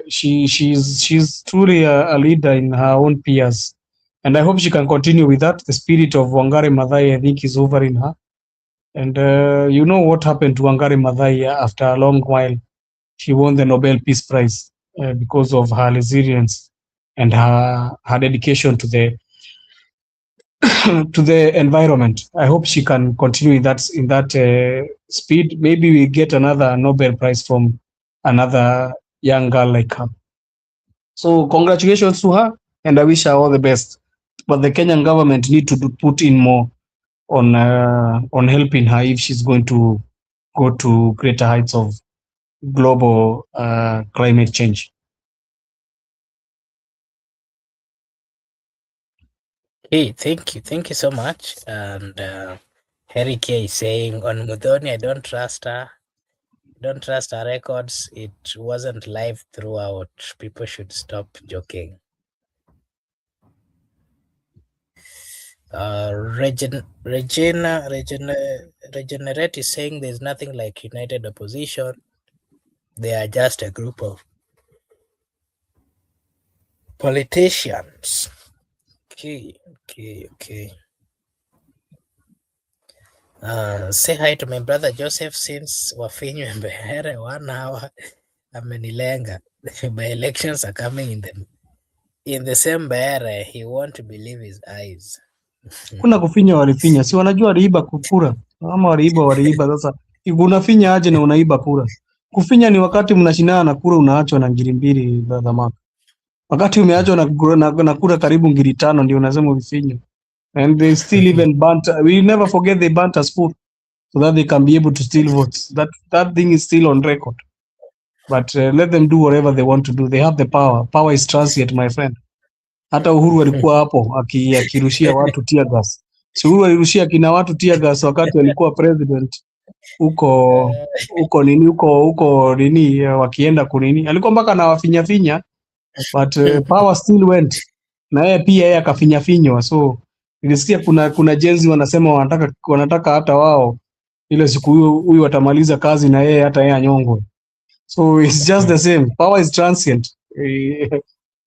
she's truly a leader in her own peers, and I hope she can continue with that. The spirit of Wangari Maathai, I think, is over in her. And you know what happened to Wangari Maathai after a long while? She won the Nobel Peace Prize because of her resilience and her dedication to the to the environment. I hope she can continue in that speed. Maybe we get another Nobel Prize from another young girl like her. So congratulations to her, and I wish her all the best. But the Kenyan government need to put in more on helping her if she's going to go to greater heights of global climate change. Hey, thank you so much. And Harry K is saying on Mudhoni, I don't trust her. Don't trust her records. It wasn't live throughout. People should stop joking. Regenerate is saying there's nothing like united opposition. They are just a group of politicians. Okay. Say hi to my brother Joseph since wafinywe Mbehere 1 hour. Amenilenga. My elections are coming in the same Mbehere. He won't believe his eyes. Kuna kufinya walifinya, si wanajua waliiba kura ama waliiba. Sasa unafinya aje na unaiba kura? Kufinya ni wakati mnashindana na kura unaachwa na ngiri mbili za dhamana. Wakati umeachwa na kura karibu ngiri 5 ndio unasema ulifinya. And they still even we never forget they burnt us food so that they can be able to steal votes. That thing is still on record. But let them do whatever they want to do. They have the power. Power is transient, my friend. Hata Uhuru alikuwa hapo akirushia watu tear gas. Si Uhuru alirushia kina watu tear gas wakati alikuwa president huko nini wakienda kunini. Alikuwa mpaka na wafinya but power still went. Na yeye akafinywa. So nilisikia kuna jenzi wanasema wanataka hata wao ile siku huyu watamaliza kazi na hata yeye anyongwe. So it's just the same. Power is transient.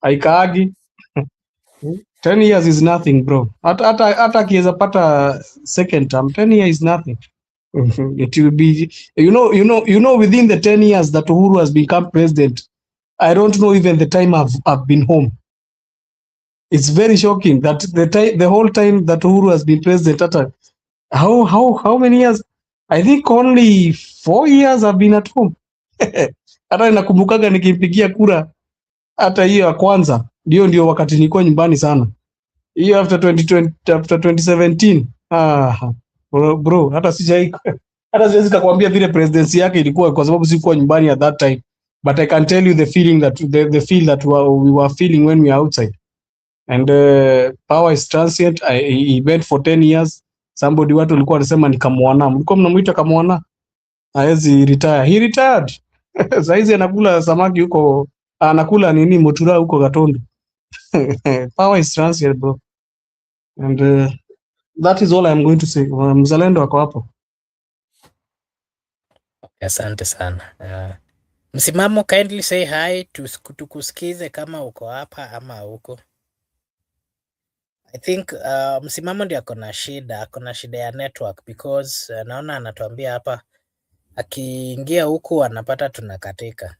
Haikaagi. 10 years is nothing, bro. Hata akiweza pata second term, 10 years is nothing. It will be, you know, within the 10 years that Uhuru has become president, I don't know even the time I've been home. It's very shocking that the whole time that Uhuru has been president, how many years? I think only 4 years I've been at home. Hata nakumbukaga nikimpigia kura hata hiyo ya kwanza ndio wakati nilikuwa nyumbani sana. Hiyo after 2017 bro hata siwezi kukwambia vile presidency yake ilikuwa kwa sababu sikuwa nyumbani at that time, but I can tell you the feeling the feel that we were feeling when we were outside. And power is transient. He went for 10 years. Somebody watu walikuwa wanasema ni kamwana. Mlikuwa mnamuita kamwana? Haezi retire. He retired. Saizi anakula samaki huko, anakula nini motura huko Gatondo. Power is transient, bro. And that is all I'm going to say. Mzalendo wako hapo. Asante sana. Msimamo, kindly say hi tukusikize kama uko hapa ama huko. I think Msimamo ndio akona shida ya network because naona anatuambia hapa akiingia huku anapata tunakatika.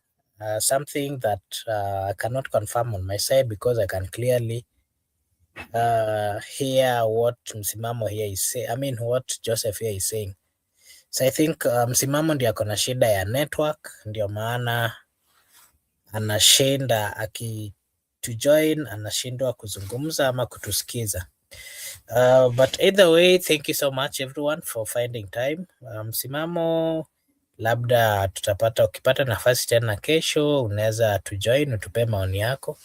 Something that I cannot confirm on my side because I can clearly hear what Msimamo here is saying. I mean what Joseph here is saying. So I think Msimamo ndio akona shida ya network, ndio maana anashinda to join, anashindwa kuzungumza ama kutusikiza. But either way, thank you so much everyone for finding time. Msimamo, labda ukipata nafasi tena kesho unaweza to join utupe maoni yako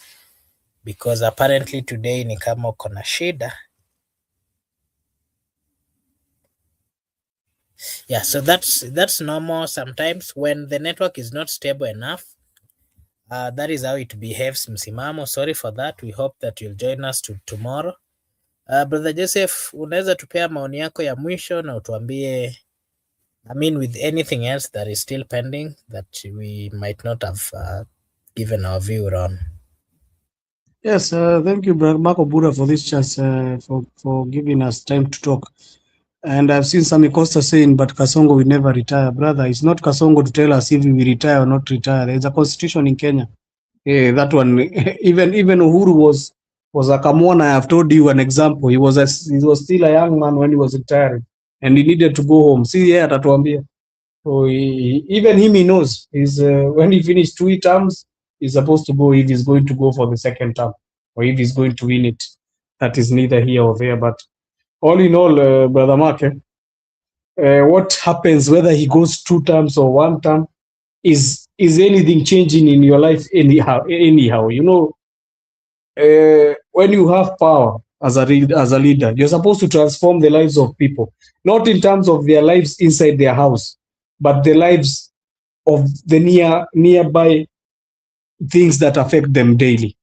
because apparently today ni kama uko na shida. Yeah, so that's normal sometimes when the network is not stable enough. That is how it behaves, Msimamo. Sorry for that. We hope that you'll join us tomorrow. Brother Joseph, unaweza tupea maoni yako ya mwisho na utuambie, I mean with anything else that is still pending that we might not have given our view on. Yes, thank you, Brother Marco Buddha, for this chance, for giving us time to talk. And I've seen Sami Costa saying, but Kasongo will never retire. Brother, it's not Kasongo to tell us if we retire or not retire. There's a constitution in Kenya. That one, even Uhuru was a Kamwana. I have told you an example. He was still a young man when he was retiring, and he needed to go home. See, atatuambia. So even him, he knows is when he finished 2 terms, he's supposed to go if he's going to go for the second term or if he's going to win it. That is neither here or there. But all in all, Brother Mark, what happens whether he goes 2 terms or 1 term, is anything changing in your life anyhow? You know, when you have power as a leader, you're supposed to transform the lives of people, not in terms of their lives inside their house, but the lives of the nearby things that affect them daily.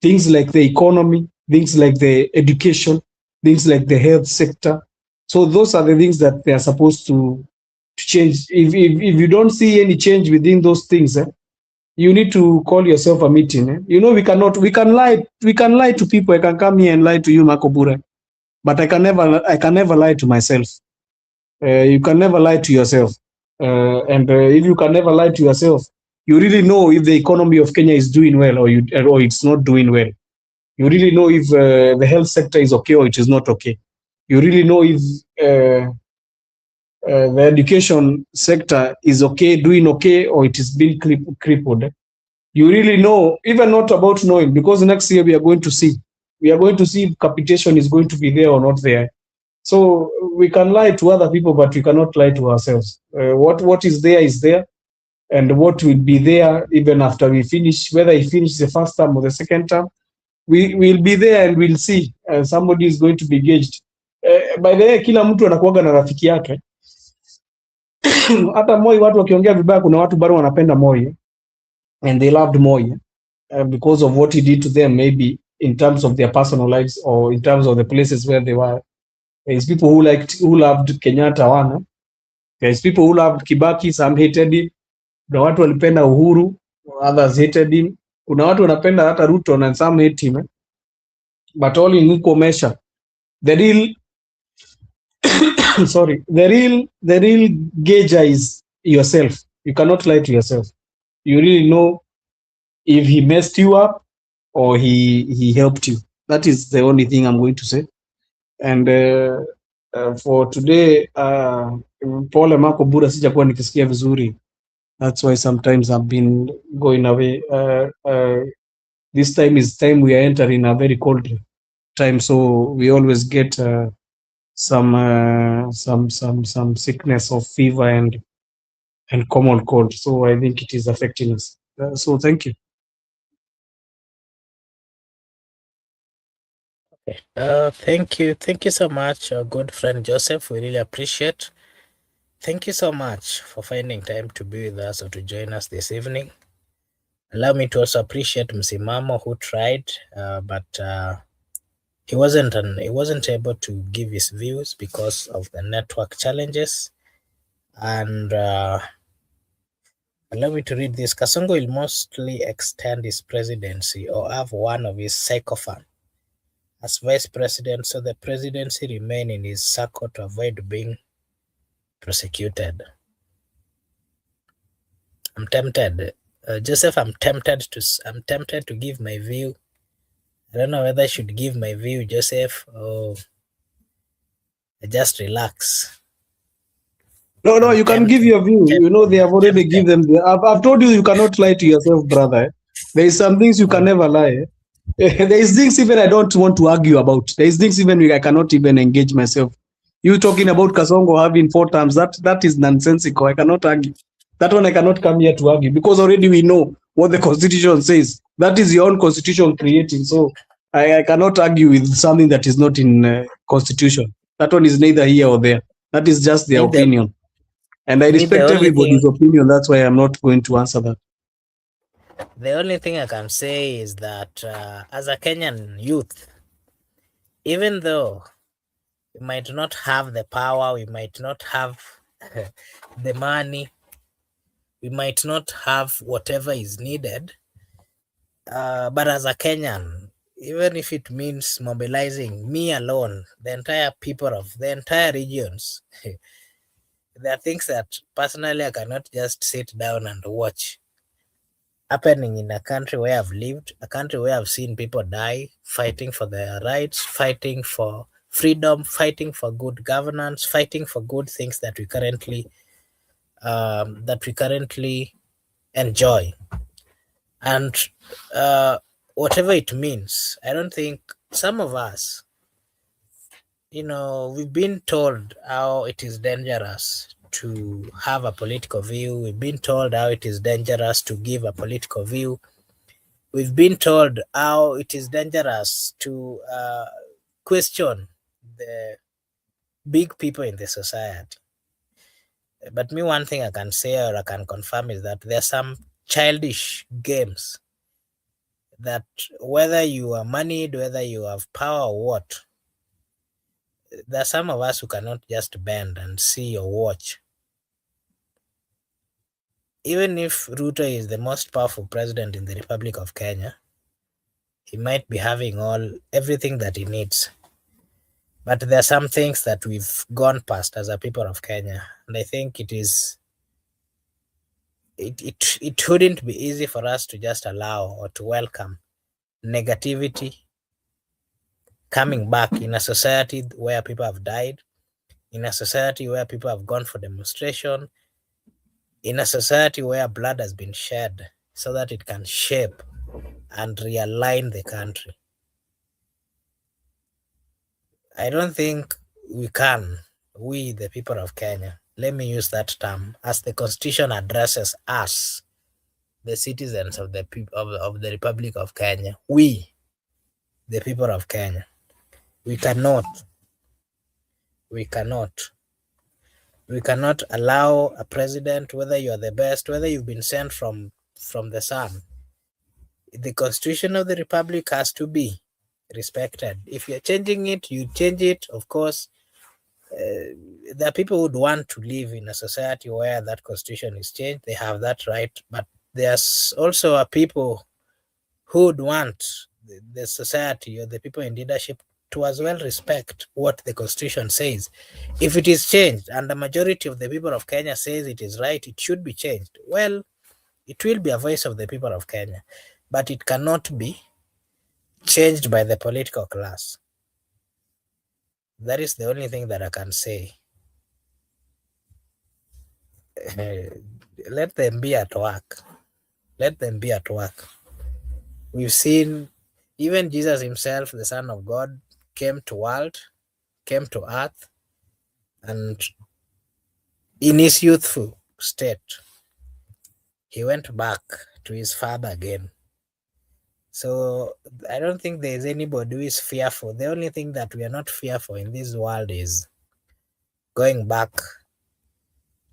Things like the economy, things like the education, things like the health sector. So those are the things that they are supposed to change. If you don't see any change within those things, you need to call yourself a meeting. You know, we can lie to people. I can come here and lie to you, Makobura, but I can never lie to myself. You can never lie to yourself. And if you can never lie to yourself, you really know if the economy of Kenya is doing well or it's not doing well. You really know if the health sector is okay or it is not okay. You really know if the education sector is doing okay, or it is being crippled. You really know, even not about knowing, because next year we are going to see if capitation is going to be there or not there. So we can lie to other people, but we cannot lie to ourselves. What is there, and what will be there even after we finish, whether he finishes the first term or the second term, we will be there and we'll see. Somebody is going to be gauged. By the way, kila mtu anakuaga na rafiki yake. Hata Moi, watu wakiongea vibaya, kuna watu bado wanapenda Moi, and they loved Moi because of what he did to them, maybe in terms of their personal lives or in terms of the places where they were. There's people who loved Kenyatta one. There's people who loved Kibaki, some hated him. Kuna watu walipenda Uhuru, others hated him. Kuna watu wanapenda hata Ruto and some hate him. But all in equal measure. The real the real gauge is yourself. You cannot lie to yourself. You really know if he messed you up or he helped you. That is the only thing I'm going to say. And for today, pole Makobura, sijakuwa nikisikia vizuri. That's why sometimes I've been going away. This time is time we are entering a very cold time, so we always get some sickness of fever and common cold. So I think it is affecting us. So thank you. Thank you so much, good friend Joseph. We really appreciate. Thank you so much for finding time to be with us or to join us this evening. Allow me to also appreciate Msimamo, who tried, but he wasn't able to give his views because of the network challenges. And allow me to read this. Kasongo will mostly extend his presidency or have one of his sycophants as vice president, so the presidency remain in his circle to avoid being prosecuted. I'm tempted, Joseph. I'm tempted to give my view. I don't know whether I should give my view, Joseph, or just relax. No, you can give your view. You know, they have already given them. I've told you cannot lie to yourself, brother. There is some things you can never lie. There is things even I don't want to argue about. There is things even I cannot even engage myself. You talking about Kasongo having 4 terms, that is nonsensical. I cannot argue. That one I cannot come here to argue, because already we know what the constitution says. That is your own constitution creating. So I cannot argue with something that is not in constitution. That one is neither here or there. That is just their opinion. And I respect everybody's opinion. That's why I'm not going to answer that. The only thing I can say is that as a Kenyan youth, even though we might not have the power, we might not have the money, we might not have whatever is needed, but as a Kenyan, even if it means mobilizing me alone, the entire people of the entire regions, there are things that personally I cannot just sit down and watch happening in a country where I've lived, a country where I've seen people die, fighting for their rights, fighting for freedom, fighting for good governance, fighting for good things that we currently that we currently enjoy. And whatever it means, I don't think some of us, we've been told how it is dangerous to have a political view. We've been told how it is dangerous to give a political view. We've been told how it is dangerous to question the big people in the society. But me, one thing I can say or I can confirm is that there are some childish games that whether you are moneyed, whether you have power or what, there are some of us who cannot just bend and see or watch. Even if Ruto is the most powerful president in the Republic of Kenya, he might be having everything that he needs. But there are some things that we've gone past as a people of Kenya. And I think it shouldn't be easy for us to just allow or to welcome negativity coming back in a society where people have died, in a society where people have gone for demonstration, in a society where blood has been shed so that it can shape and realign the country. I don't think we, the people of Kenya, let me use that term, as the Constitution addresses us, the citizens of the Republic of Kenya, we, the people of Kenya, we cannot allow a president, whether you are the best, whether you've been sent from the sun. The Constitution of the Republic has to be respected. If you're changing it, you change it. Of course, there are people who would want to live in a society where that Constitution is changed. They have that right. But there's also a people who would want the society or the people in leadership to as well respect what the Constitution says. If it is changed and the majority of the people of Kenya says it is right, it should be changed. Well, it will be a voice of the people of Kenya, but it cannot be changed by the political class. That is the only thing that I can say. Let them be at work. Let them be at work. We've seen even Jesus himself, the Son of God, came to earth, and in his youthful state, he went back to his father again. So I don't think there's anybody who is fearful. The only thing that we are not fearful in this world is going back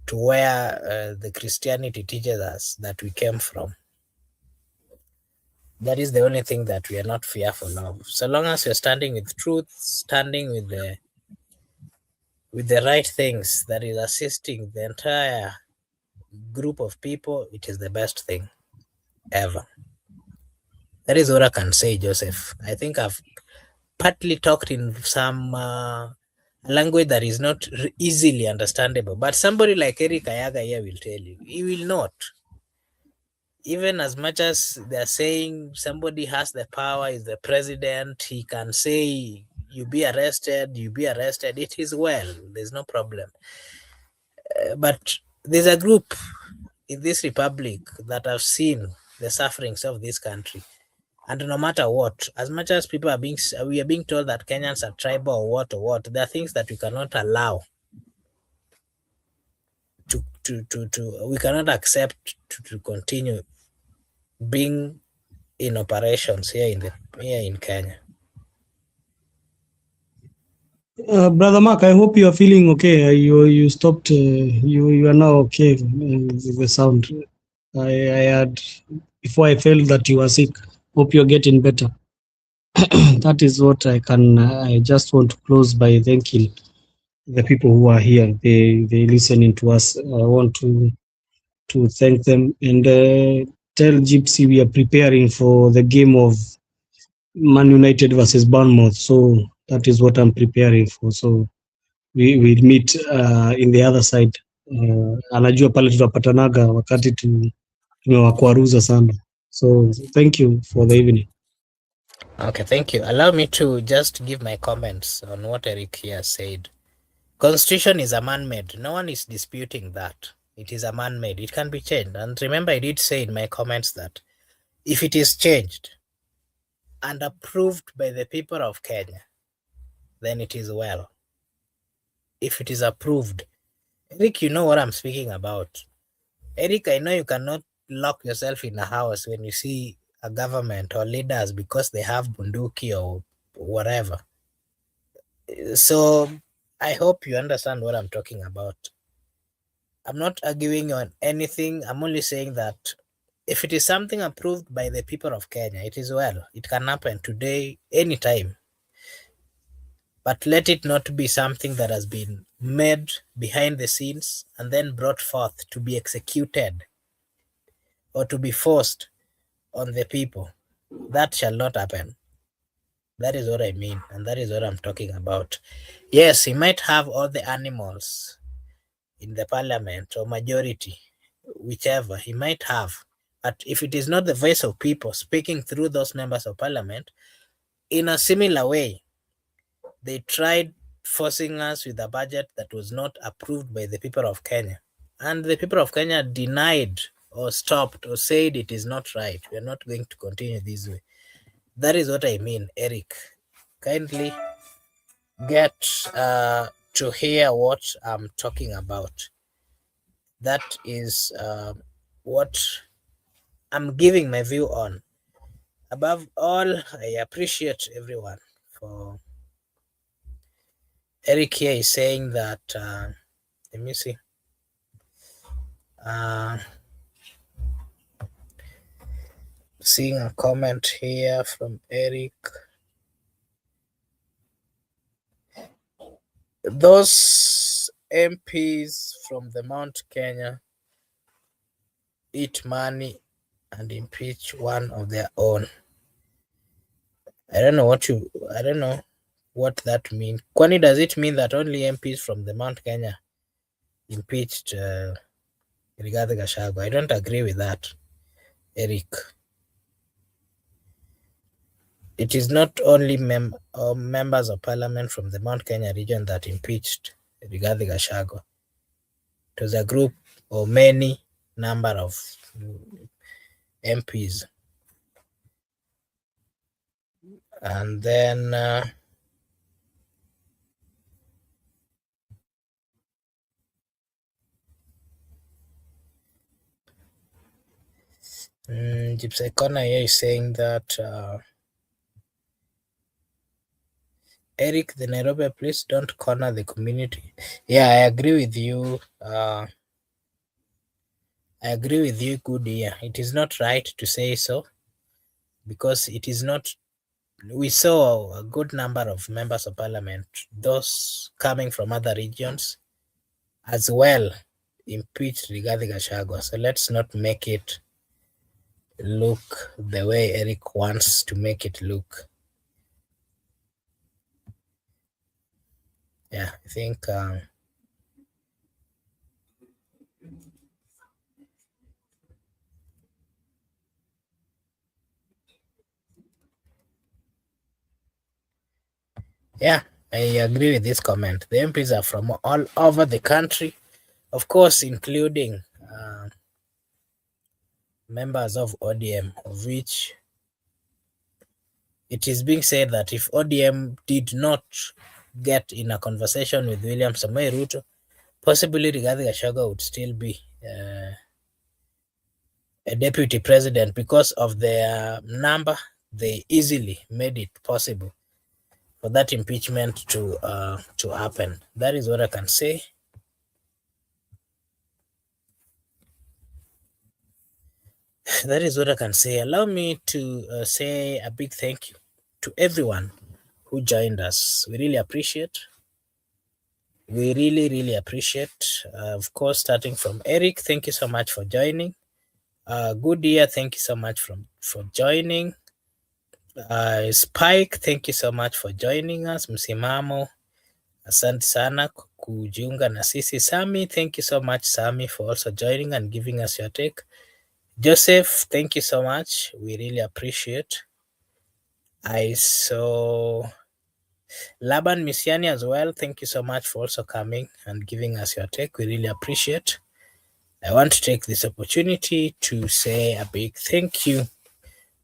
to where the Christianity teaches us that we came from. That is the only thing that we are not fearful of. So long as you're standing with truth, standing with the right things that is assisting the entire group of people, it is the best thing ever. That is what I can say, Joseph. I think I've partly talked in some language that is not easily understandable, but somebody like Eric Ayaga here will tell you, he will not. Even as much as they're saying somebody has the power, is the president, he can say, you be arrested, it is well, there's no problem. But there's a group in this republic that have seen the sufferings of this country. And no matter what, as much as we are being told that Kenyans are tribal or what, there are things that we cannot allow we cannot accept to continue being in operations here in Kenya. Brother Mark, I hope you are feeling okay. You stopped. You are now okay with the sound. I had before I felt that you were sick. Hope you're getting better. That is what I can. I just want to close by thanking the people who are here. They listening to us. I want to thank them and tell Gypsy we are preparing for the game of Man United versus Bournemouth. So that is what I'm preparing for. So we meet in the other side. Anajua pale tutapatanaga wakati tumewakwaruza sana. So thank you for the evening. Okay, thank you. Allow me to just give my comments on what Eric here said. Constitution is a man-made. No one is disputing that. It is a man-made. It can be changed. And remember, I did say in my comments that if it is changed and approved by the people of Kenya, then it is well. If it is approved, Eric, you know what I'm speaking about. Eric, I know you cannot lock yourself in a house when you see a government or leaders because they have bunduki or whatever. So I hope you understand what I'm talking about. I'm not arguing on anything. I'm only saying that if it is something approved by the people of Kenya, it is well. It can happen today, anytime. But let it not be something that has been made behind the scenes and then brought forth to be executed or to be forced on the people. That shall not happen. That is what I mean, and that is what I'm talking about. Yes, he might have all the animals in the parliament or majority, whichever he might have. But if it is not the voice of people speaking through those members of parliament, in a similar way, they tried forcing us with a budget that was not approved by the people of Kenya. And the people of Kenya denied or stopped or said it is not right. We are not going to continue this way. That is what I mean, Eric. Kindly get to hear what I'm talking about. That is what I'm giving my view on. Above all, I appreciate everyone for Eric here is saying that let me see. Seeing a comment here from Eric. Those MPs from the Mount Kenya eat money and impeach one of their own. I don't know what that means. Kwani, does it mean that only MPs from the Mount Kenya impeached Rigathi Gachagua? I don't agree with that, Eric. It is not only members of parliament from the Mount Kenya region that impeached Rigathi Gachagua. It was a group or many number of MPs. And then Gypsy Connor here is saying that Eric, the Nairobi, please don't corner the community. Yeah, I agree with you. I agree with you, good year. It is not right to say so because it is not. We saw a good number of members of parliament, those coming from other regions, as well, impeached Rigathi Gachagua. So let's not make it look the way Eric wants to make it look. Yeah, I think yeah, I agree with this comment. The MPs are from all over the country, of course, including members of ODM, of which it is being said that if ODM did not get in a conversation with William Samoei Ruto, possibly Rigathi Gachagua would still be a deputy president. Because of their number, they easily made it possible for that impeachment to happen. That is what I can say. That is what I can say. Allow me to say a big thank you to everyone who joined us. We really appreciate. We really appreciate. Of course, starting from Eric, thank you so much for joining. Good year, thank you so much for joining. Spike, thank you so much for joining us. Msimamo, asante sana kujiunga na sisi. Sami, thank you so much, Sami, for also joining and giving us your take. Joseph, thank you so much. We really appreciate. I saw Laban Misiani as well. Thank you so much for also coming and giving us your take. We really appreciate. I want to take this opportunity to say a big thank you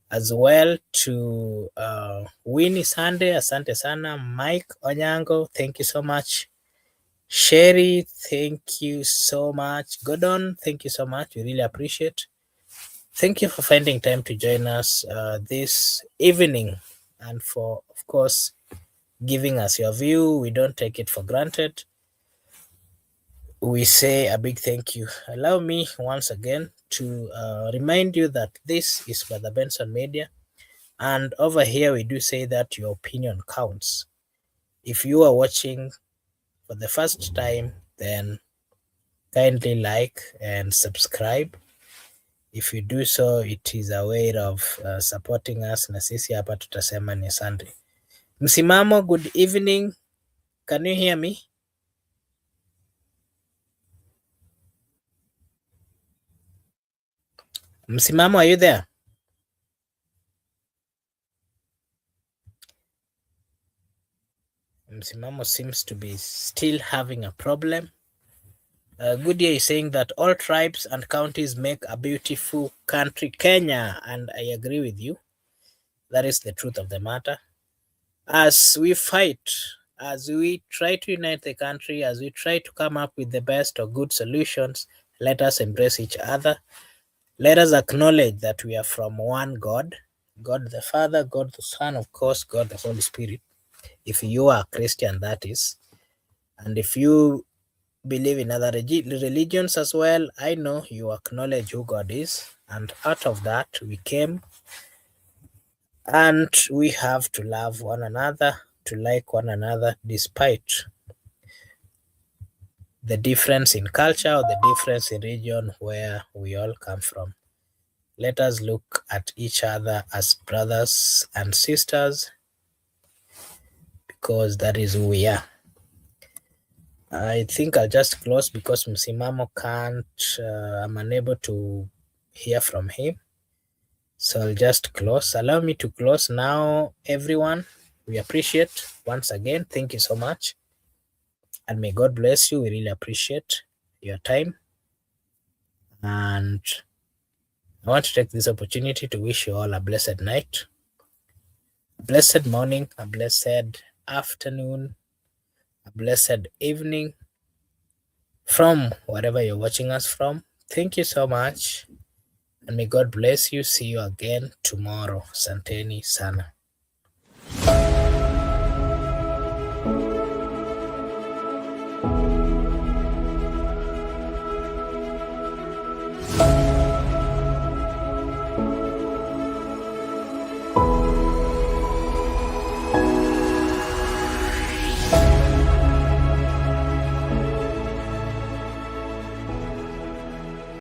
as well to Winnie Sunday, asante sana. Mike Onyango, thank you so much. Sherry, thank you so much. Gordon, thank you so much. We really appreciate. Thank you for finding time to join us this evening and for, of course, giving us your view. We don't take it for granted. We say a big thank you. Allow me once again to remind you that this is Brother Benson Media. And over here, we do say that your opinion counts. If you are watching for the first time, then kindly like and subscribe. If you do so, it is a way of supporting us, na sisi hapa tutasema ni asante. Msimamo, good evening. Can you hear me? Msimamo, are you there? Msimamo seems to be still having a problem. Goodyear is saying that all tribes and counties make a beautiful country, Kenya, and I agree with you. That is the truth of the matter. As we fight, as we try to unite the country, as we try to come up with the best or good solutions, let us embrace each other. Let us acknowledge that we are from one God, God the Father, God the Son, of course, God the Holy Spirit. If you are a Christian, that is. And if you believe in other religions as well, I know you acknowledge who God is. And out of that, we came. And we have to love one another, to like one another, despite the difference in culture or the difference in region where we all come from. Let us look at each other as brothers and sisters, because that is who we are. I think I'll just close because Msimamo can't, I'm unable to hear from him. So I'll just close. Allow me to close now, everyone. We appreciate once again. Thank you so much. And may God bless you. We really appreciate your time. And I want to take this opportunity to wish you all a blessed night, a blessed morning, a blessed afternoon, a blessed evening from wherever you're watching us from. Thank you so much. And may God bless you. See you again tomorrow. Santeni sana.